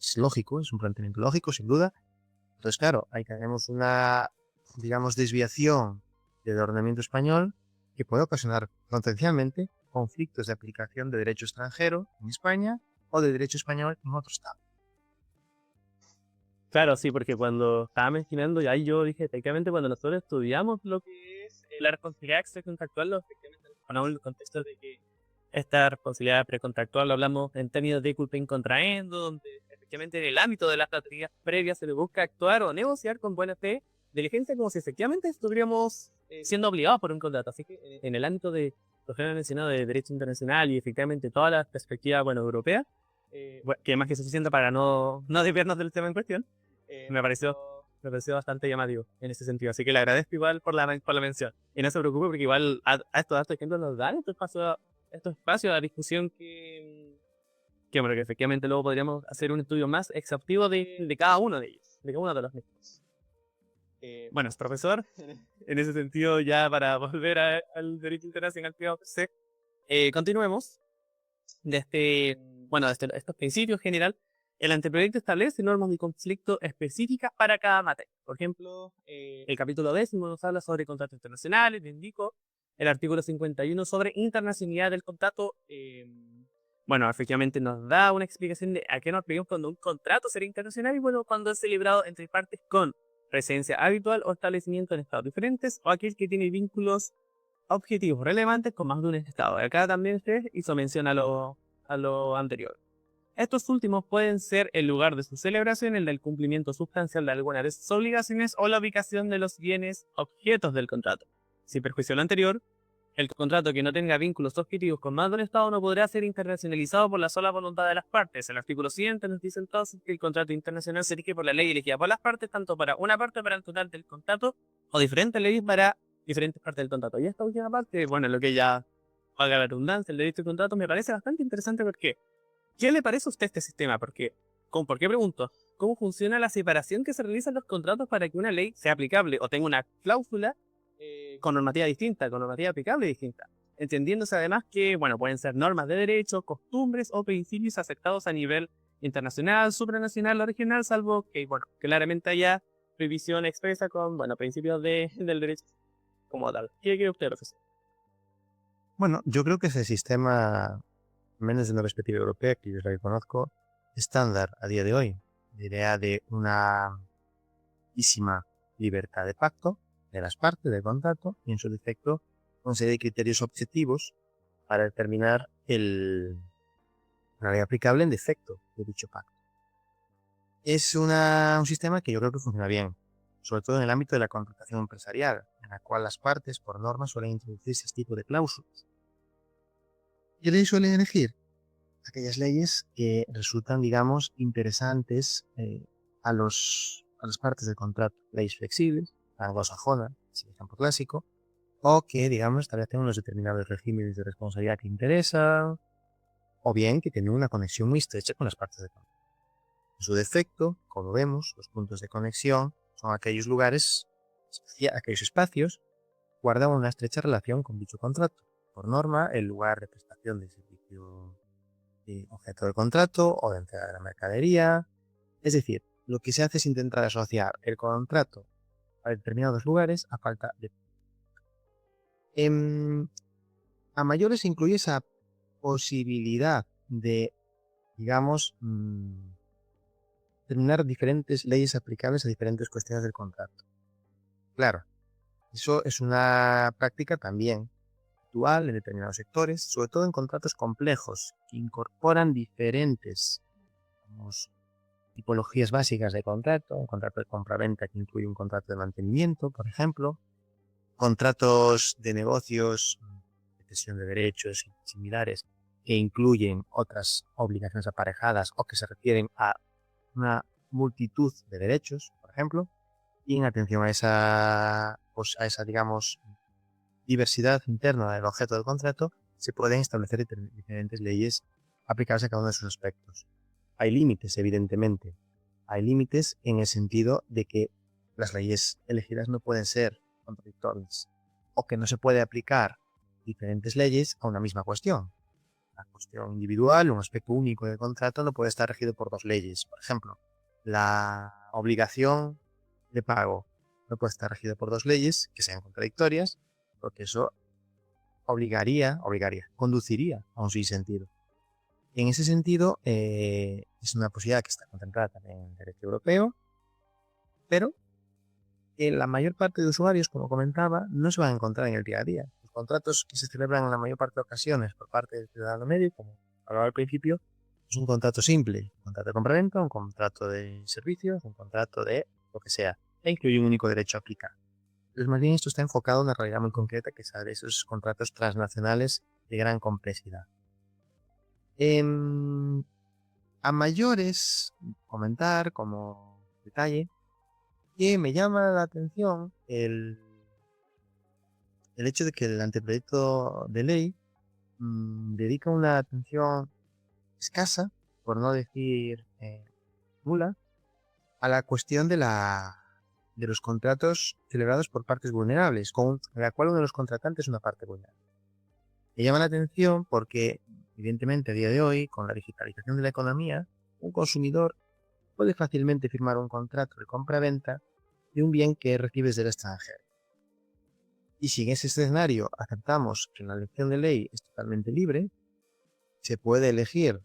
Es lógico, es un planteamiento lógico, sin duda. Entonces, claro, ahí tenemos una, digamos, desviación del ordenamiento español que puede ocasionar potencialmente conflictos de aplicación de derecho extranjero en España o de derecho español en otro estado. Claro, sí, porque cuando estaba mencionando, ya yo dije, efectivamente, cuando nosotros estudiamos lo que es la responsabilidad extracontractual, efectivamente ponemos el contexto de que esta responsabilidad precontractual lo hablamos en términos de culpa in contraendo, donde efectivamente en el ámbito de las baterías previas se le busca actuar o negociar con buena fe, diligencia, como si efectivamente estuviéramos siendo obligados por un contrato. Así que en el ámbito de lo que he mencionado de derecho internacional y efectivamente toda la perspectiva, bueno, europea, que es más que suficiente para no desviarnos del tema en cuestión, me pareció bastante llamativo en ese sentido. Así que le agradezco igual por la mención. Y no se preocupe porque igual a estos datos ejemplos nos dan estos espacios a discusión bueno, que efectivamente luego podríamos hacer un estudio más exhaustivo de cada uno de ellos, de cada uno de los mismos. Bueno, profesor, en ese sentido, ya para volver al derecho internacional que continuemos desde estos principios general. El anteproyecto establece normas de conflicto específicas para cada materia. Por ejemplo, el capítulo 10 nos habla sobre contratos internacionales, le indico el artículo 51 sobre internacionalidad del contrato. Bueno, efectivamente nos da una explicación de a qué nos referimos cuando un contrato será internacional y bueno, cuando es celebrado entre partes con residencia habitual o establecimiento en estados diferentes o aquel que tiene vínculos objetivos relevantes con más de un estado. Acá también se hizo mención a lo anterior. Estos últimos pueden ser el lugar de su celebración, el del cumplimiento sustancial de alguna de sus obligaciones o la ubicación de los bienes objetos del contrato. Sin perjuicio de lo anterior, el contrato que no tenga vínculos objetivos con más de un estado no podrá ser internacionalizado por la sola voluntad de las partes. El artículo siguiente nos dice entonces que el contrato internacional se rige por la ley elegida por las partes, tanto para una parte para el total del contrato o diferentes leyes para diferentes partes del contrato. Y esta última parte, bueno, lo que ya valga la redundancia, el derecho de contrato, me parece bastante interesante porque ¿qué le parece a usted este sistema? ¿Por qué pregunto? ¿Cómo funciona la separación que se realiza en los contratos para que una ley sea aplicable o tenga una cláusula con normativa distinta, con normativa aplicable distinta? Entendiéndose además que, bueno, pueden ser normas de derecho, costumbres o principios aceptados a nivel internacional, supranacional o regional, salvo que, bueno, claramente haya prohibición expresa con, bueno, principios del derecho como tal. ¿Qué cree usted, profesor? Bueno, yo creo que ese sistema, al menos desde una perspectiva europea, que yo es la que conozco, estándar a día de hoy. La idea de una amplísima libertad de pacto de las partes del contrato y, en su defecto, una serie de criterios objetivos para determinar la ley aplicable en defecto de dicho pacto. Es un sistema que yo creo que funciona bien, sobre todo en el ámbito de la contratación empresarial, en la cual las partes, por norma, suelen introducir ese tipo de cláusulas. ¿Qué ley suelen elegir? Aquellas leyes que resultan, digamos, interesantes a las partes del contrato. Leyes flexibles, la anglosajona, es el ejemplo clásico, o que, digamos, establecen unos determinados regímenes de responsabilidad que interesan, o bien que tienen una conexión muy estrecha con las partes de contrato. En su defecto, como vemos, los puntos de conexión son aquellos lugares, aquellos espacios, guardan una estrecha relación con dicho contrato. Por norma, el lugar de prestación de servicio de objeto de contrato o de entrega de la mercadería. Es decir, lo que se hace es intentar asociar el contrato a determinados lugares a falta de... A mayores incluye esa posibilidad de, digamos, determinar diferentes leyes aplicables a diferentes cuestiones del contrato. Claro, eso es una práctica también actual en determinados sectores, sobre todo en contratos complejos que incorporan diferentes, digamos, tipologías básicas de contrato, un contrato de compraventa que incluye un contrato de mantenimiento, por ejemplo, contratos de negocios, de cesión de derechos y similares que incluyen otras obligaciones aparejadas o que se refieren a una multitud de derechos, por ejemplo, y en atención pues a esa, digamos, diversidad interna del objeto del contrato, se pueden establecer diferentes leyes aplicables a cada uno de sus aspectos. Hay límites, evidentemente. Hay límites en el sentido de que las leyes elegidas no pueden ser contradictorias o que no se puede aplicar diferentes leyes a una misma cuestión. La cuestión individual, un aspecto único del contrato, no puede estar regido por dos leyes. Por ejemplo, la obligación de pago no puede estar regido por dos leyes que sean contradictorias, porque eso conduciría a un sinsentido. En ese sentido, es una posibilidad que está contemplada también en el derecho europeo, pero la mayor parte de usuarios, como comentaba, no se van a encontrar en el día a día. Los contratos que se celebran en la mayor parte de ocasiones por parte del ciudadano medio, como hablaba al principio, es un contrato simple, un contrato de compraventa, un contrato de servicios, un contrato de lo que sea, e incluye un único derecho a aplicar. Entonces, más bien esto está enfocado en una realidad muy concreta que es de esos contratos transnacionales de gran complejidad. A mayores, comentar como detalle, que me llama la atención el hecho de que el anteproyecto de ley dedica una atención escasa, por no decir nula, a la cuestión de los contratos celebrados por partes vulnerables, con la cual uno de los contratantes es una parte vulnerable. Me llama la atención porque, evidentemente, a día de hoy, con la digitalización de la economía, un consumidor puede fácilmente firmar un contrato de compra-venta de un bien que recibes del extranjero. Y si en ese escenario aceptamos que la elección de ley es totalmente libre, se puede elegir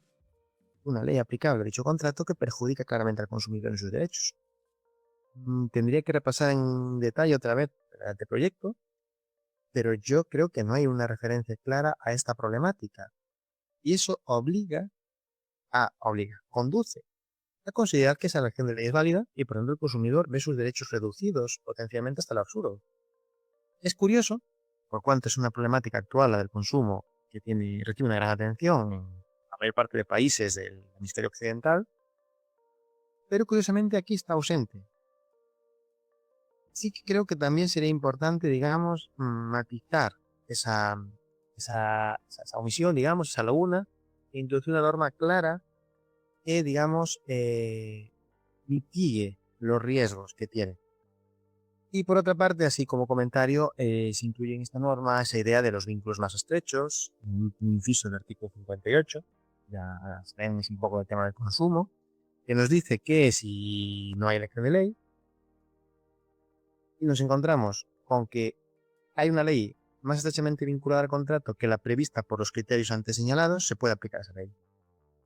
una ley aplicable a dicho contrato que perjudica claramente al consumidor en sus derechos. Tendría que repasar en detalle otra vez el anteproyecto, pero yo creo que no hay una referencia clara a esta problemática. Y eso conduce a considerar que esa elección de ley es válida y por ende el consumidor ve sus derechos reducidos, potencialmente hasta el absurdo. Es curioso, por cuanto es una problemática actual la del consumo que recibe una gran atención en la mayor parte de países del hemisferio occidental, pero curiosamente aquí está ausente. Sí que creo que también sería importante, digamos, matizar esa omisión, digamos, esa laguna, e introducir una norma clara que, digamos, mitigue los riesgos que tiene. Y por otra parte, así como comentario, se incluye en esta norma esa idea de los vínculos más estrechos, un inciso del artículo 58, ya sabemos un poco del tema del consumo, que nos dice que si no hay elección de ley, y nos encontramos con que hay una ley más estrechamente vinculada al contrato que la prevista por los criterios antes señalados, se puede aplicar esa ley.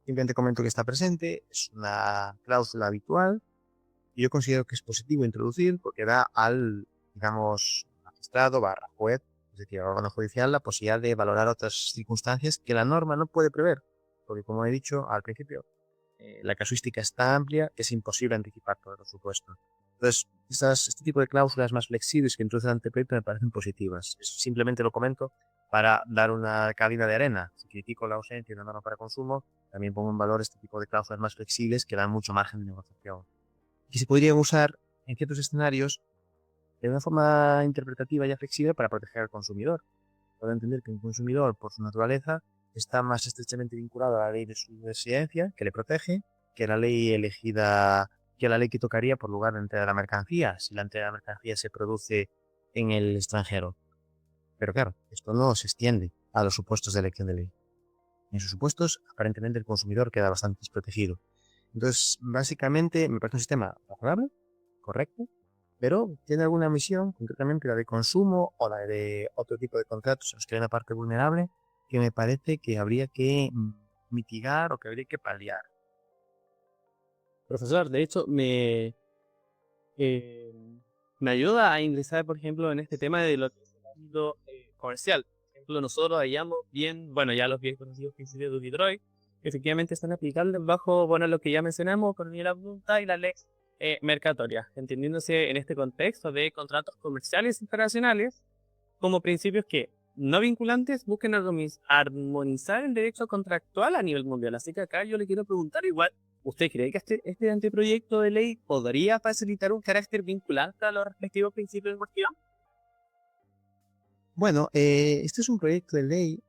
Simplemente comento que está presente, es una cláusula habitual, y yo considero que es positivo introducir porque da al, digamos, magistrado / juez, es decir, al órgano judicial, la posibilidad de valorar otras circunstancias que la norma no puede prever, porque como he dicho al principio, la casuística es tan amplia que es imposible anticipar todos los supuestos. Entonces, este tipo de cláusulas más flexibles que introduce el anteproyecto me parecen positivas. Simplemente lo comento para dar una calidad de arena. Si critico la ausencia de una norma para consumo, también pongo en valor este tipo de cláusulas más flexibles que dan mucho margen de negociación. Que se podrían usar en ciertos escenarios de una forma interpretativa y flexible para proteger al consumidor. Puedo entender que un consumidor, por su naturaleza, está más estrechamente vinculado a la ley de su residencia, que le protege, que la ley elegida, que la ley que tocaría por lugar de entrega de la mercancía, si la entrega de la mercancía se produce en el extranjero. Pero claro, esto no se extiende a los supuestos de elección de ley. En esos supuestos, aparentemente el consumidor queda bastante desprotegido. Entonces, básicamente, me parece un sistema razonable, correcto, pero tiene alguna misión, concretamente la de consumo o la de otro tipo de contratos en los que hay una parte vulnerable, que me parece que habría que mitigar o que habría que paliar. Profesor, de hecho, eh, me ayuda a ingresar, por ejemplo, en este tema de lo que es el ámbito comercial. Por ejemplo, nosotros hallamos bien, bueno, ya los bien conocidos principios de Detroit, que efectivamente están aplicables bajo, bueno, lo que ya mencionamos, economía de la voluntad y la ley mercatoria, entendiéndose en este contexto de contratos comerciales internacionales como principios que, no vinculantes, busquen armonizar el derecho contractual a nivel mundial. Así que acá yo le quiero preguntar igual, ¿usted cree que este anteproyecto de ley podría facilitar un carácter vinculante a los respectivos principios de cuestión? Bueno, este es un proyecto de ley,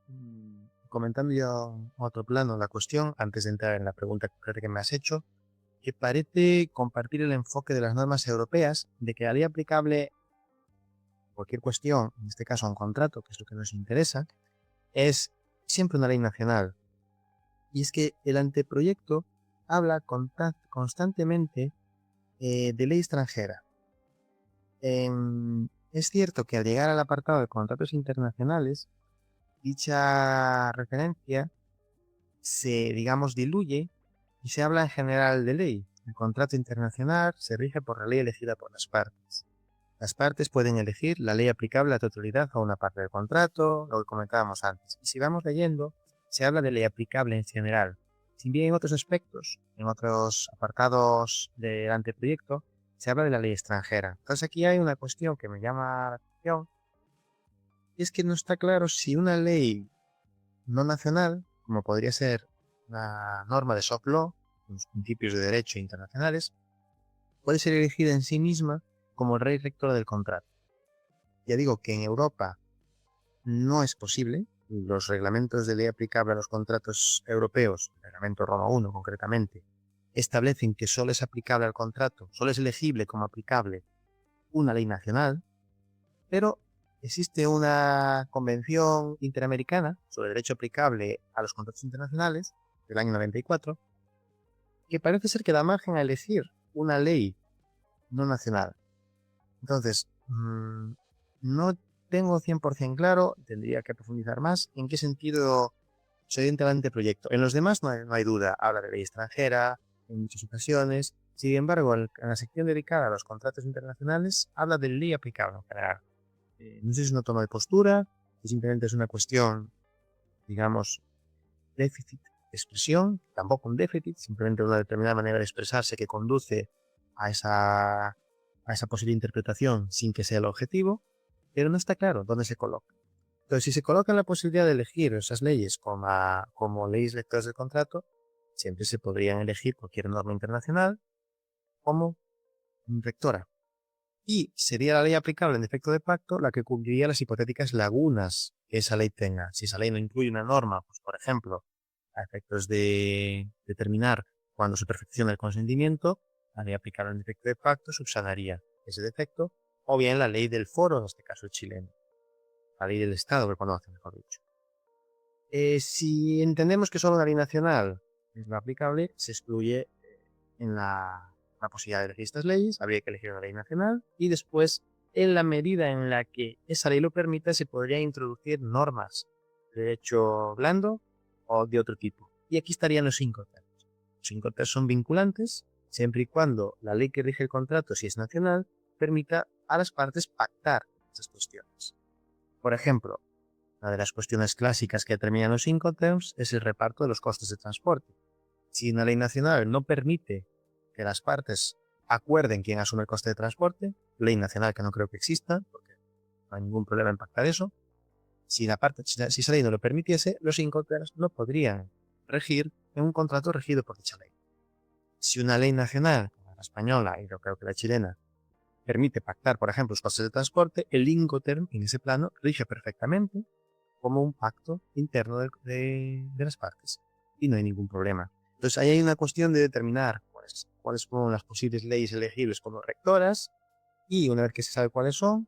comentando ya a otro plano la cuestión, antes de entrar en la pregunta concreta que me has hecho, que parece compartir el enfoque de las normas europeas de que la ley aplicable a cualquier cuestión, en este caso a un contrato, que es lo que nos interesa, es siempre una ley nacional. Y es que el anteproyecto habla constantemente de ley extranjera. Es cierto que al llegar al apartado de contratos internacionales, dicha referencia se, digamos, diluye y se habla en general de ley. El contrato internacional se rige por la ley elegida por las partes. Las partes pueden elegir la ley aplicable a totalidad a una parte del contrato, lo que comentábamos antes. Y si vamos leyendo, se habla de ley aplicable en general. Si bien en otros aspectos, en otros apartados del anteproyecto, se habla de la ley extranjera. Entonces aquí hay una cuestión que me llama la atención, y es que no está claro si una ley no nacional, como podría ser una norma de soft law, los principios de derecho internacionales, puede ser elegida en sí misma como el rey rector del contrato. Ya digo que en Europa no es posible. Los reglamentos de ley aplicable a los contratos europeos, el reglamento Roma 1 concretamente, establecen que solo es aplicable al contrato, solo es elegible como aplicable una ley nacional, pero existe una convención interamericana sobre derecho aplicable a los contratos internacionales del año 94, que parece ser que da margen a elegir una ley no nacional. Entonces, no tengo 100% claro, tendría que profundizar más, en qué sentido se orienta el anteproyecto. En los demás no hay duda, habla de ley extranjera en muchas ocasiones. Sin embargo, en la sección dedicada a los contratos internacionales, habla de ley aplicable en general. No sé si es una toma de postura, si simplemente es una cuestión, digamos, déficit de expresión, tampoco un déficit, simplemente una determinada manera de expresarse que conduce a esa posible interpretación sin que sea el objetivo, pero no está claro dónde se coloca. Entonces, si se coloca la posibilidad de elegir esas leyes como leyes lectoras del contrato, siempre se podrían elegir cualquier norma internacional como rectora. Y sería la ley aplicable en defecto de pacto la que cubriría las hipotéticas lagunas que esa ley tenga. Si esa ley no incluye una norma, pues por ejemplo, a efectos de determinar cuándo se perfecciona el consentimiento, la ley aplicable en defecto de pacto subsanaría ese defecto, o bien la ley del foro, en este caso el chileno, la ley del Estado, que conoce, mejor dicho. Si entendemos que solo una ley nacional es la aplicable, se excluye en la posibilidad de elegir estas leyes, habría que elegir una ley nacional y después, en la medida en la que esa ley lo permita, se podría introducir normas de derecho blando o de otro tipo. Y aquí estarían los Incoterms. Los Incoterms son vinculantes siempre y cuando la ley que rige el contrato, si es nacional, permita a las partes pactar esas cuestiones. Por ejemplo, una de las cuestiones clásicas que determinan los Incoterms es el reparto de los costes de transporte. Si una ley nacional no permite que las partes acuerden quién asume el coste de transporte, ley nacional que no creo que exista, porque no hay ningún problema en pactar eso, si esa ley no lo permitiese, los Incoterms no podrían regir en un contrato regido por dicha ley. Si una ley nacional, como la española y yo creo que la chilena, permite pactar, por ejemplo, los costes de transporte, el Incoterm en ese plano rige perfectamente como un pacto interno de las partes y no hay ningún problema. Entonces ahí hay una cuestión de determinar cuáles son las posibles leyes elegibles como rectoras y una vez que se sabe cuáles son,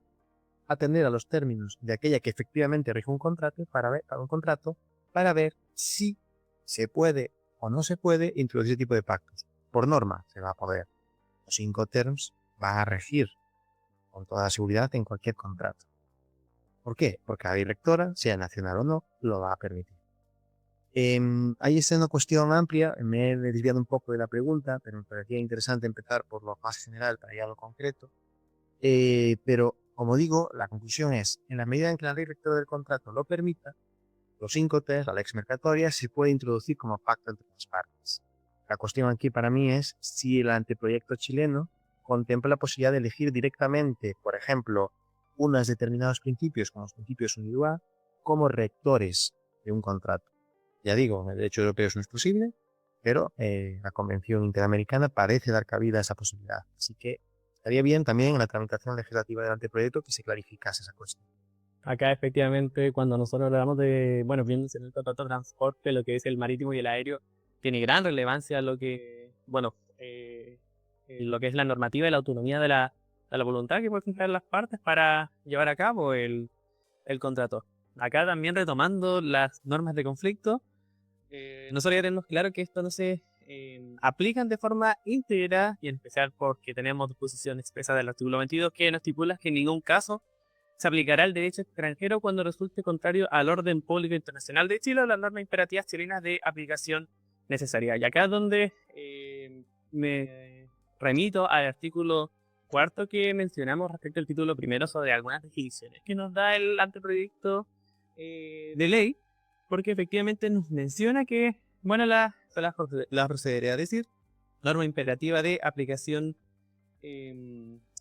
atender a los términos de aquella que efectivamente rige un contrato para ver si se puede o no se puede introducir ese tipo de pactos. Por norma se va a poder. Los Incoterms van a regir con toda seguridad en cualquier contrato. ¿Por qué? Porque la directora, sea nacional o no, lo va a permitir. Ahí está una cuestión amplia, me he desviado un poco de la pregunta, pero me parecía interesante empezar por lo más general para ir a lo concreto. Pero, como digo, la conclusión es, en la medida en que la ley rectora del contrato lo permita, los Incoterms, la lex mercatoria, se puede introducir como pacto entre las partes. La cuestión aquí para mí es si el anteproyecto chileno contempla la posibilidad de elegir directamente, por ejemplo, unos determinados principios, como los principios UNIDOA, como rectores de un contrato. Ya digo, el derecho europeo es no exclusible, pero la Convención Interamericana parece dar cabida a esa posibilidad. Así que estaría bien también en la tramitación legislativa del anteproyecto que se clarificase esa cuestión. Acá efectivamente cuando nosotros hablamos de, bueno, viéndose en el contrato de transporte, lo que es el marítimo y el aéreo, tiene gran relevancia lo que, bueno, lo que es la normativa y la autonomía de la voluntad que pueden tener las partes para llevar a cabo el contrato. Acá también retomando las normas de conflicto, nosotros ya tenemos claro que esto no se aplican de forma íntegra y en especial porque tenemos disposición expresa del artículo 22 que no estipula que en ningún caso se aplicará el derecho extranjero cuando resulte contrario al orden público internacional de Chile o las normas imperativas chilenas de aplicación necesaria. Y acá es donde me remito al artículo 4 que mencionamos respecto al título primero sobre algunas definiciones que nos da el anteproyecto de ley, porque efectivamente nos menciona que, bueno, la procedería, es decir, norma imperativa de aplicación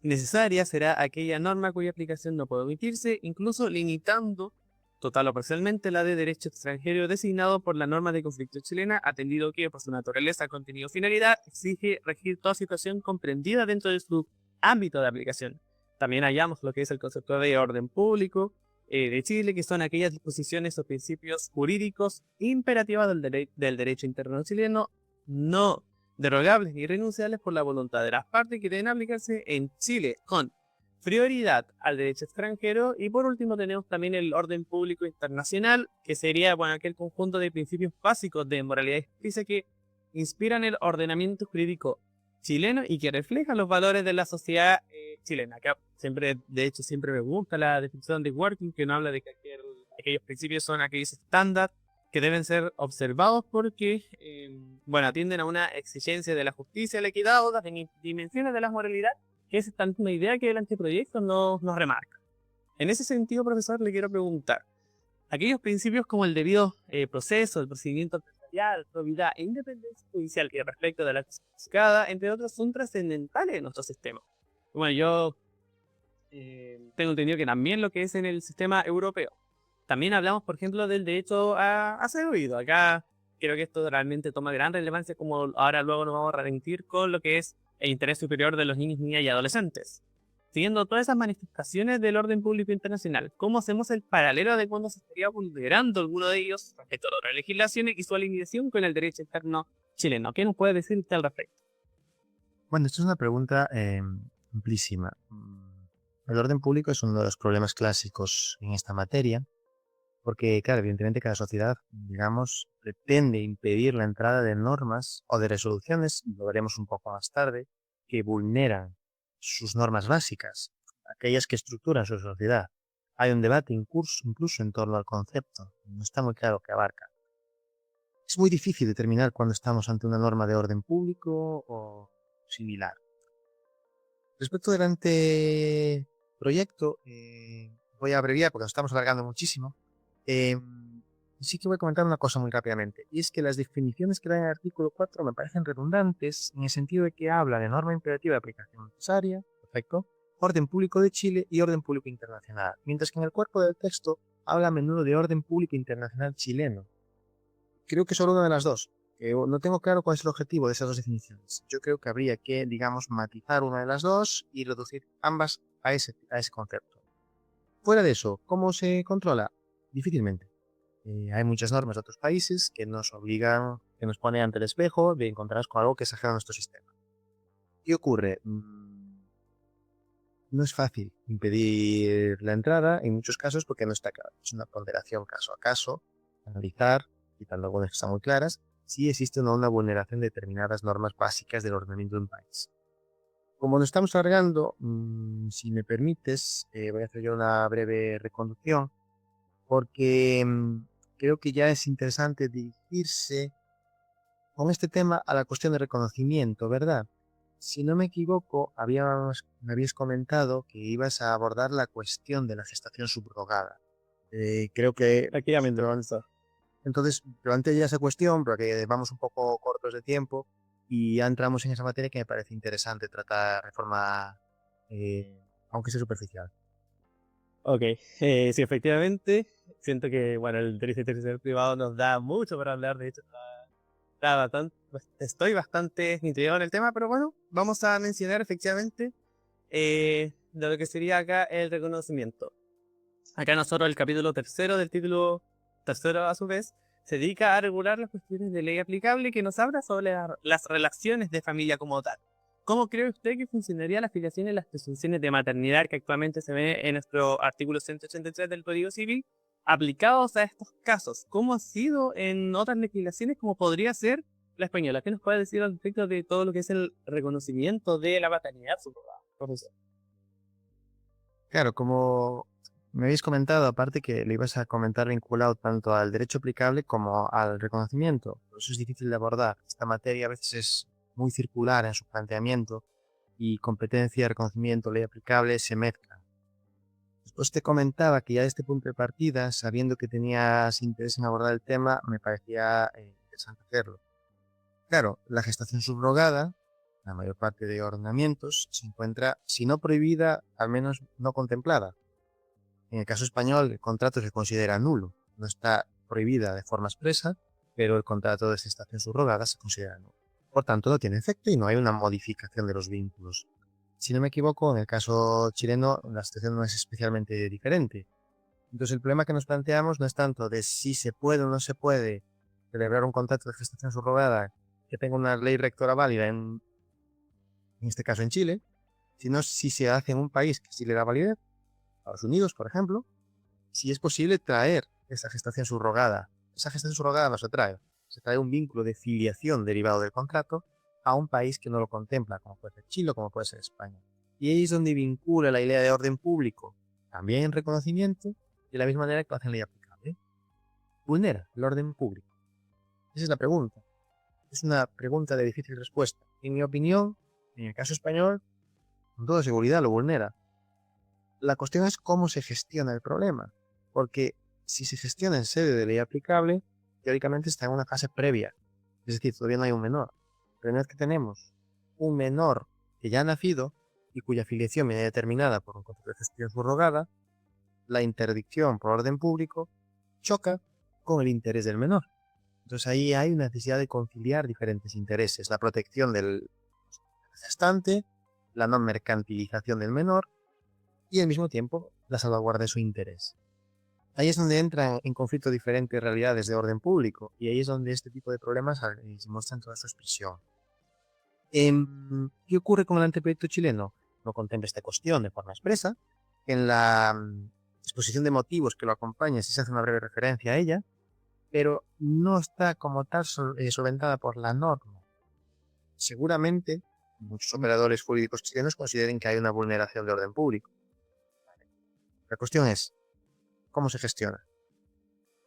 necesaria será aquella norma cuya aplicación no puede omitirse, incluso limitando total o parcialmente la de derecho extranjero designado por la norma de conflicto chilena, atendido que por su naturaleza, contenido o finalidad exige regir toda situación comprendida dentro de su ámbito de aplicación. También hallamos lo que es el concepto de orden público de Chile, que son aquellas disposiciones o principios jurídicos imperativos del derecho interno chileno, no derogables ni renunciables por la voluntad de las partes que deben aplicarse en Chile con prioridad al derecho extranjero. Y por último tenemos también el orden público internacional, que sería, bueno, aquel conjunto de principios básicos de moralidad y justicia que inspiran el ordenamiento jurídico chileno y que reflejan los valores de la sociedad chilena. Acá siempre, de hecho, siempre me gusta la definición de Working, que no habla de que aquellos principios son aquellos estándares que deben ser observados porque, bueno, atienden a una exigencia de la justicia, la equidad o las dimensiones de la moralidad, que es esta misma idea que el anteproyecto nos remarca. En ese sentido, profesor, le quiero preguntar, aquellos principios como el debido proceso, el procedimiento adversarial, probidad e independencia judicial que respecto de la juzgada, entre otros, son trascendentales en nuestro sistema. Bueno, yo tengo entendido que también lo que es en el sistema europeo. También hablamos, por ejemplo, del derecho a ser oído. Acá creo que esto realmente toma gran relevancia, como ahora luego nos vamos a remitir con lo que es el interés superior de los niños, niñas y adolescentes. Siguiendo todas esas manifestaciones del orden público internacional, ¿cómo hacemos el paralelo de cuando se estaría vulnerando alguno de ellos respecto a otras legislaciones y su alineación con el derecho interno chileno? ¿Qué nos puede decir usted al respecto? Bueno, esto es una pregunta amplísima. El orden público es uno de los problemas clásicos en esta materia, porque, claro, evidentemente cada sociedad, digamos, pretende impedir la entrada de normas o de resoluciones, lo veremos un poco más tarde, que vulneran sus normas básicas, aquellas que estructuran su sociedad. Hay un debate incluso en torno al concepto, no está muy claro qué abarca. Es muy difícil determinar cuando estamos ante una norma de orden público o similar. Respecto del anteproyecto, voy a abreviar porque nos estamos alargando muchísimo. Sí que voy a comentar una cosa muy rápidamente, y es que las definiciones que da en el artículo 4 me parecen redundantes en el sentido de que habla de norma imperativa de aplicación necesaria, perfecto, orden público de Chile y orden público internacional, mientras que en el cuerpo del texto habla a menudo de orden público internacional chileno. Creo que solo una de las dos. no tengo claro cuál es el objetivo de esas dos definiciones. Yo creo que habría que, digamos, matizar una de las dos y reducir ambas a ese concepto. Fuera de eso, ¿cómo se controla? Difícilmente. Hay muchas normas de otros países que nos obligan, que nos ponen ante el espejo de encontrarnos con algo que es ajeno a nuestro sistema. ¿Qué ocurre? No es fácil impedir la entrada en muchos casos porque no está claro. Es una ponderación caso a caso, analizar, quitando algunas que están muy claras, si existe o no una vulneración de determinadas normas básicas del ordenamiento de un país. Como nos estamos alargando, si me permites, voy a hacer yo una breve reconducción porque creo que ya es interesante dirigirse con este tema a la cuestión de reconocimiento, ¿verdad? Si no me equivoco, me habías comentado que ibas a abordar la cuestión de la gestación subrogada. Creo que... Efectivamente, Gonzalo. Entonces, planteé ya esa cuestión porque vamos un poco cortos de tiempo y ya entramos en esa materia que me parece interesante tratar de forma, aunque sea superficial. Ok, sí, efectivamente, siento que, bueno, el derecho internacional privado nos da mucho para hablar, de hecho, estoy bastante intrigado en el tema, pero bueno, vamos a mencionar efectivamente de lo que sería acá el reconocimiento. Acá nosotros el capítulo tercero del título tercero a su vez se dedica a regular las cuestiones de ley aplicable que nos habla sobre las relaciones de familia como tal. ¿Cómo cree usted que funcionaría la filiación y las presunciones de maternidad que actualmente se ve en nuestro artículo 183 del Código Civil aplicados a estos casos? ¿Cómo ha sido en otras legislaciones como podría ser la española? ¿Qué nos puede decir al respecto de todo lo que es el reconocimiento de la maternidad subrogada, profesor? Claro, como me habéis comentado, aparte que le ibas a comentar vinculado tanto al derecho aplicable como al reconocimiento. Por eso es difícil de abordar. Esta materia a veces es muy circular en su planteamiento y competencia, reconocimiento, ley aplicable se mezclan. Después te comentaba que ya de este punto de partida, sabiendo que tenías interés en abordar el tema, me parecía interesante hacerlo. Claro, la gestación subrogada, la mayor parte de ordenamientos, se encuentra, si no prohibida, al menos no contemplada. En el caso español, el contrato se considera nulo. No está prohibida de forma expresa, pero el contrato de gestación subrogada se considera nulo. Por tanto, no tiene efecto y no hay una modificación de los vínculos. Si no me equivoco, en el caso chileno, la situación no es especialmente diferente. Entonces, el problema que nos planteamos no es tanto de si se puede o no se puede celebrar un contrato de gestación subrogada que tenga una ley rectora válida, en este caso en Chile, sino si se hace en un país que sí le da validez, Estados Unidos, por ejemplo, si es posible traer esa gestación subrogada. Esa gestación subrogada no se trae un vínculo de filiación derivado del contrato a un país que no lo contempla, como puede ser Chile o como puede ser España. Y ahí es donde vincula la idea de orden público, también en reconocimiento, de la misma manera que lo hace en ley aplicable. Vulnera el orden público. Esa es la pregunta. Es una pregunta de difícil respuesta. En mi opinión, en el caso español, con toda seguridad lo vulnera. La cuestión es cómo se gestiona el problema, porque si se gestiona en sede de ley aplicable, teóricamente está en una fase previa, es decir, todavía no hay un menor. Pero una vez que tenemos un menor que ya ha nacido y cuya filiación viene determinada por un contrato de gestión subrogada, la interdicción por orden público choca con el interés del menor. Entonces ahí hay una necesidad de conciliar diferentes intereses, la protección del gestante, la no mercantilización del menor, y al mismo tiempo la salvaguarda de su interés. Ahí es donde entran en conflicto diferentes realidades de orden público y ahí es donde este tipo de problemas se muestran toda su expresión. ¿Qué ocurre con el anteproyecto chileno? No contempla esta cuestión de forma expresa. En la exposición de motivos que lo acompaña sí se hace una breve referencia a ella, pero no está como tal solventada por la norma. Seguramente muchos operadores jurídicos chilenos consideren que hay una vulneración de orden público. La cuestión es, ¿cómo se gestiona?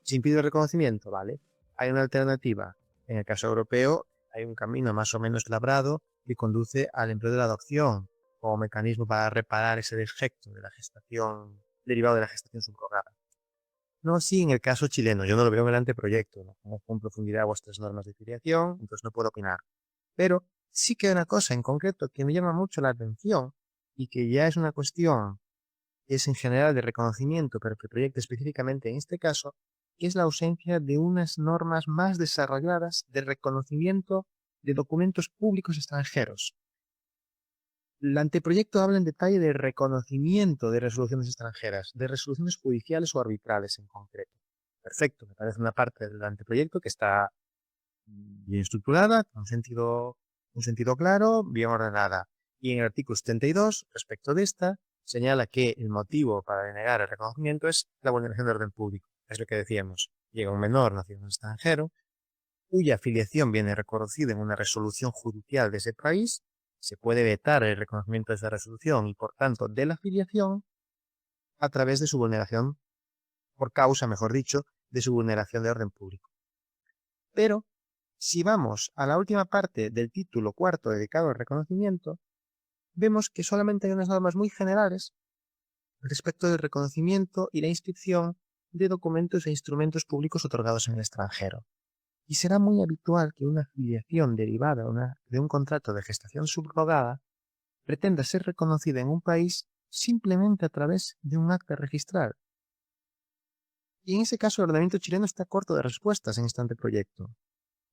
¿Se impide el reconocimiento? Vale. Hay una alternativa. En el caso europeo, hay un camino más o menos labrado que conduce al empleo de la adopción como mecanismo para reparar ese defecto de la gestación, derivado de la gestación subrogada. No así en el caso chileno. Yo no lo veo en el anteproyecto. No conozco en profundidad vuestras normas de filiación, entonces no puedo opinar. Pero sí que hay una cosa en concreto que me llama mucho la atención y que ya es una cuestión que es en general de reconocimiento, pero que proyecta específicamente en este caso, es la ausencia de unas normas más desarrolladas de reconocimiento de documentos públicos extranjeros. El anteproyecto habla en detalle de reconocimiento de resoluciones extranjeras, de resoluciones judiciales o arbitrales en concreto. Perfecto, me parece una parte del anteproyecto que está bien estructurada, con un sentido claro, bien ordenada. Y en el artículo 72, respecto de esta, señala que el motivo para denegar el reconocimiento es la vulneración de orden público. Es lo que decíamos. Llega un menor nacido en el extranjero, cuya afiliación viene reconocida en una resolución judicial de ese país, se puede vetar el reconocimiento de esa resolución y, por tanto, de la afiliación a través de su vulneración, por causa, mejor dicho, de su vulneración de orden público. Pero, si vamos a la última parte del título cuarto dedicado al reconocimiento, vemos que solamente hay unas normas muy generales respecto del reconocimiento y la inscripción de documentos e instrumentos públicos otorgados en el extranjero. Y será muy habitual que una afiliación derivada de un contrato de gestación subrogada pretenda ser reconocida en un país simplemente a través de un acta registral. Y en ese caso el ordenamiento chileno está corto de respuestas en este anteproyecto.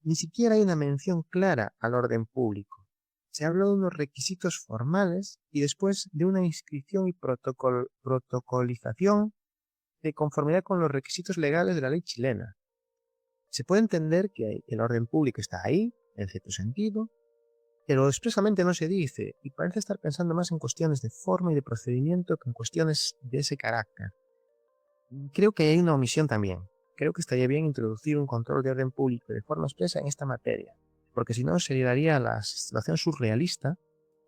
Ni siquiera hay una mención clara al orden público. Se habla de unos requisitos formales y después de una inscripción y protocolización de conformidad con los requisitos legales de la ley chilena. Se puede entender que el orden público está ahí, en cierto sentido, pero expresamente no se dice y parece estar pensando más en cuestiones de forma y de procedimiento que en cuestiones de ese carácter. Creo que hay una omisión también. Creo que estaría bien introducir un control de orden público de forma expresa en esta materia, porque si no se llegaría a la situación surrealista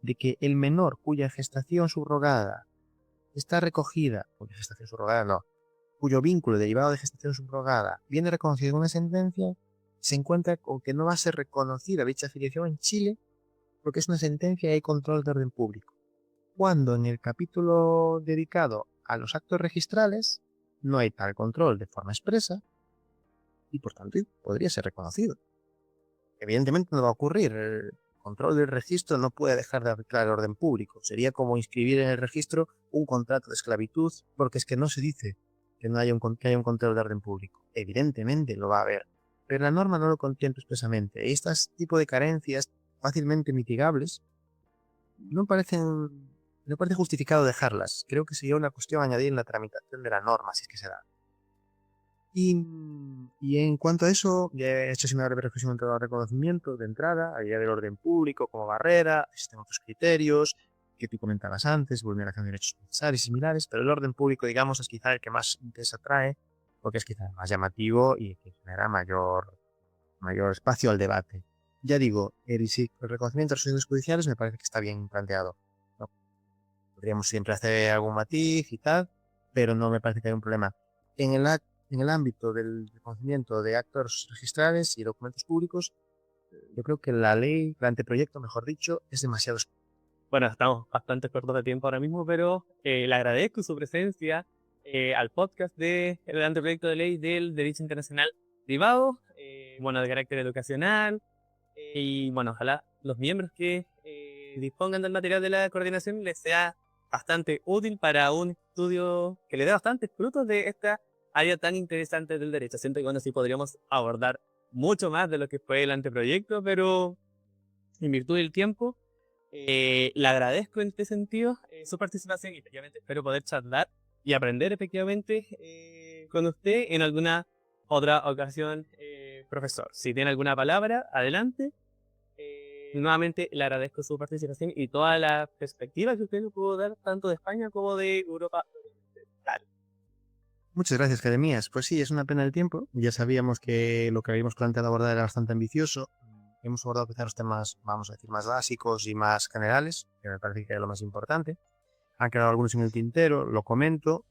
de que el menor cuya gestación subrogada está recogida, cuyo vínculo derivado de gestación subrogada viene reconocido en una sentencia, se encuentra con que no va a ser reconocida dicha afiliación en Chile porque es una sentencia y hay control de orden público. Cuando en el capítulo dedicado a los actos registrales no hay tal control de forma expresa y por tanto podría ser reconocido. Evidentemente no va a ocurrir. El control del registro no puede dejar de arbitrar el orden público. Sería como inscribir en el registro un contrato de esclavitud porque es que no se dice que no haya que haya un control de orden público. Evidentemente lo va a haber, pero la norma no lo contiene expresamente. Y este tipo de carencias fácilmente mitigables no parece justificado dejarlas. Creo que sería una cuestión añadir en la tramitación de la norma, si es que se da. Y en cuanto a eso, ya he hecho una breve reflexión en todo el reconocimiento de entrada, a idea del orden público como barrera, existen otros criterios que tú comentabas antes, vulneración de derechos procesales y similares, pero el orden público, digamos, es quizá el que más interés atrae, porque es quizá el más llamativo y que genera mayor espacio al debate. Ya digo, el reconocimiento de resoluciones judiciales me parece que está bien planteado, ¿no? Podríamos siempre hacer algún matiz y tal, pero no me parece que haya un problema. En el ámbito del reconocimiento de actos registrales y documentos públicos, yo creo que el anteproyecto, mejor dicho, es demasiado. Bueno, estamos bastante cortos de tiempo ahora mismo, pero le agradezco su presencia al podcast del anteproyecto de ley del derecho internacional privado, de carácter educacional, y bueno, ojalá los miembros que dispongan del material de la coordinación les sea bastante útil para un estudio que le dé bastantes frutos de esta área tan interesante del derecho. Siento que sí podríamos abordar mucho más de lo que fue el anteproyecto, pero en virtud del tiempo, le agradezco en este sentido su participación y efectivamente espero poder charlar y aprender efectivamente con usted en alguna otra ocasión, profesor. Si tiene alguna palabra, adelante. Nuevamente le agradezco su participación y toda la perspectiva que usted nos pudo dar tanto de España como de Europa. Muchas gracias, Jeremías. Pues sí, es una pena el tiempo. Ya sabíamos que lo que habíamos planteado abordar era bastante ambicioso. Hemos abordado quizás los temas, vamos a decir, más básicos y más generales, que me parece que es lo más importante. Han quedado algunos en el tintero, lo comento,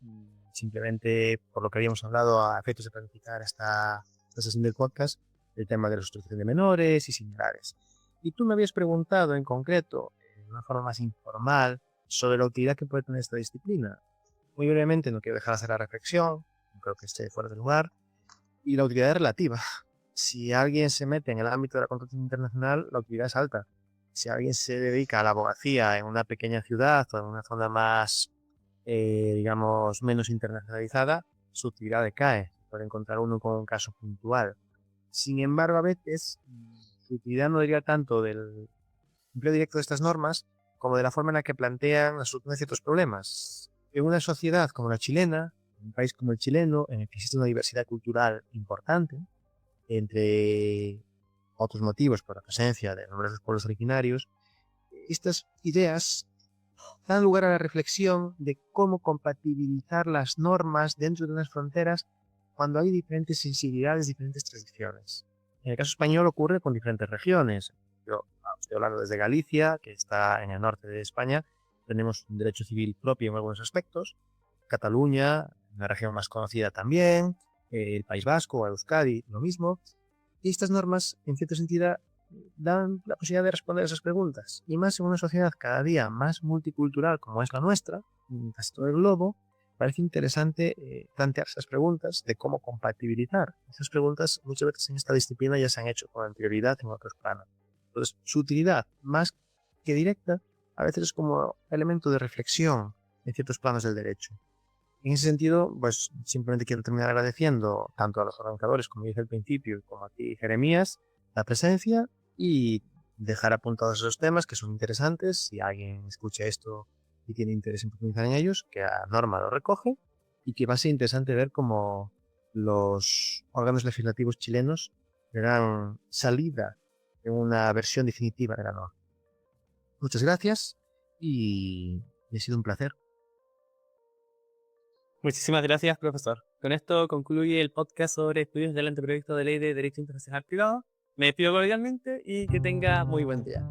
simplemente por lo que habíamos hablado a efectos de planificar esta sesión del podcast, el tema de la sustitución de menores y similares. Y tú me habías preguntado en concreto, de una forma más informal, sobre la utilidad que puede tener esta disciplina. Muy brevemente, no quiero dejar de hacer la reflexión, no creo que esté fuera de lugar, y la utilidad es relativa. Si alguien se mete en el ámbito de la contratación internacional, la utilidad es alta. Si alguien se dedica a la abogacía en una pequeña ciudad o en una zona más, digamos, menos internacionalizada, su utilidad decae. puede encontrar uno con un caso puntual. Sin embargo, a veces su utilidad no diría tanto del empleo directo de estas normas como de la forma en la que plantean la solución de ciertos problemas. En una sociedad como la chilena, en un país como el chileno, en el que existe una diversidad cultural importante, entre otros motivos por la presencia de numerosos pueblos originarios, estas ideas dan lugar a la reflexión de cómo compatibilizar las normas dentro de unas fronteras cuando hay diferentes sensibilidades, diferentes tradiciones. En el caso español ocurre con diferentes regiones. Yo estoy hablando desde Galicia, que está en el norte de España. Tenemos un derecho civil propio en algunos aspectos. Cataluña, una región más conocida también. El País Vasco o Euskadi, lo mismo. Y estas normas, en cierto sentido, dan la posibilidad de responder a esas preguntas. Y más en una sociedad cada día más multicultural como es la nuestra, en casi todo el globo, parece interesante plantear esas preguntas de cómo compatibilizar. Esas preguntas muchas veces en esta disciplina ya se han hecho con anterioridad en otros planos. Entonces, su utilidad, más que directa, a veces es como elemento de reflexión en ciertos planos del derecho. En ese sentido, pues simplemente quiero terminar agradeciendo tanto a los organizadores, como dije al principio, como a ti, Jeremías, la presencia y dejar apuntados esos temas que son interesantes. Si alguien escucha esto y tiene interés en profundizar en ellos, que a Norma lo recoge y que va a ser interesante ver cómo los órganos legislativos chilenos le dan salida en una versión definitiva de la norma. Muchas gracias y ha sido un placer. Muchísimas gracias, profesor. Con esto concluye el podcast sobre estudios del anteproyecto de ley de Derecho Internacional Privado. Me despido cordialmente y que tenga muy buen día.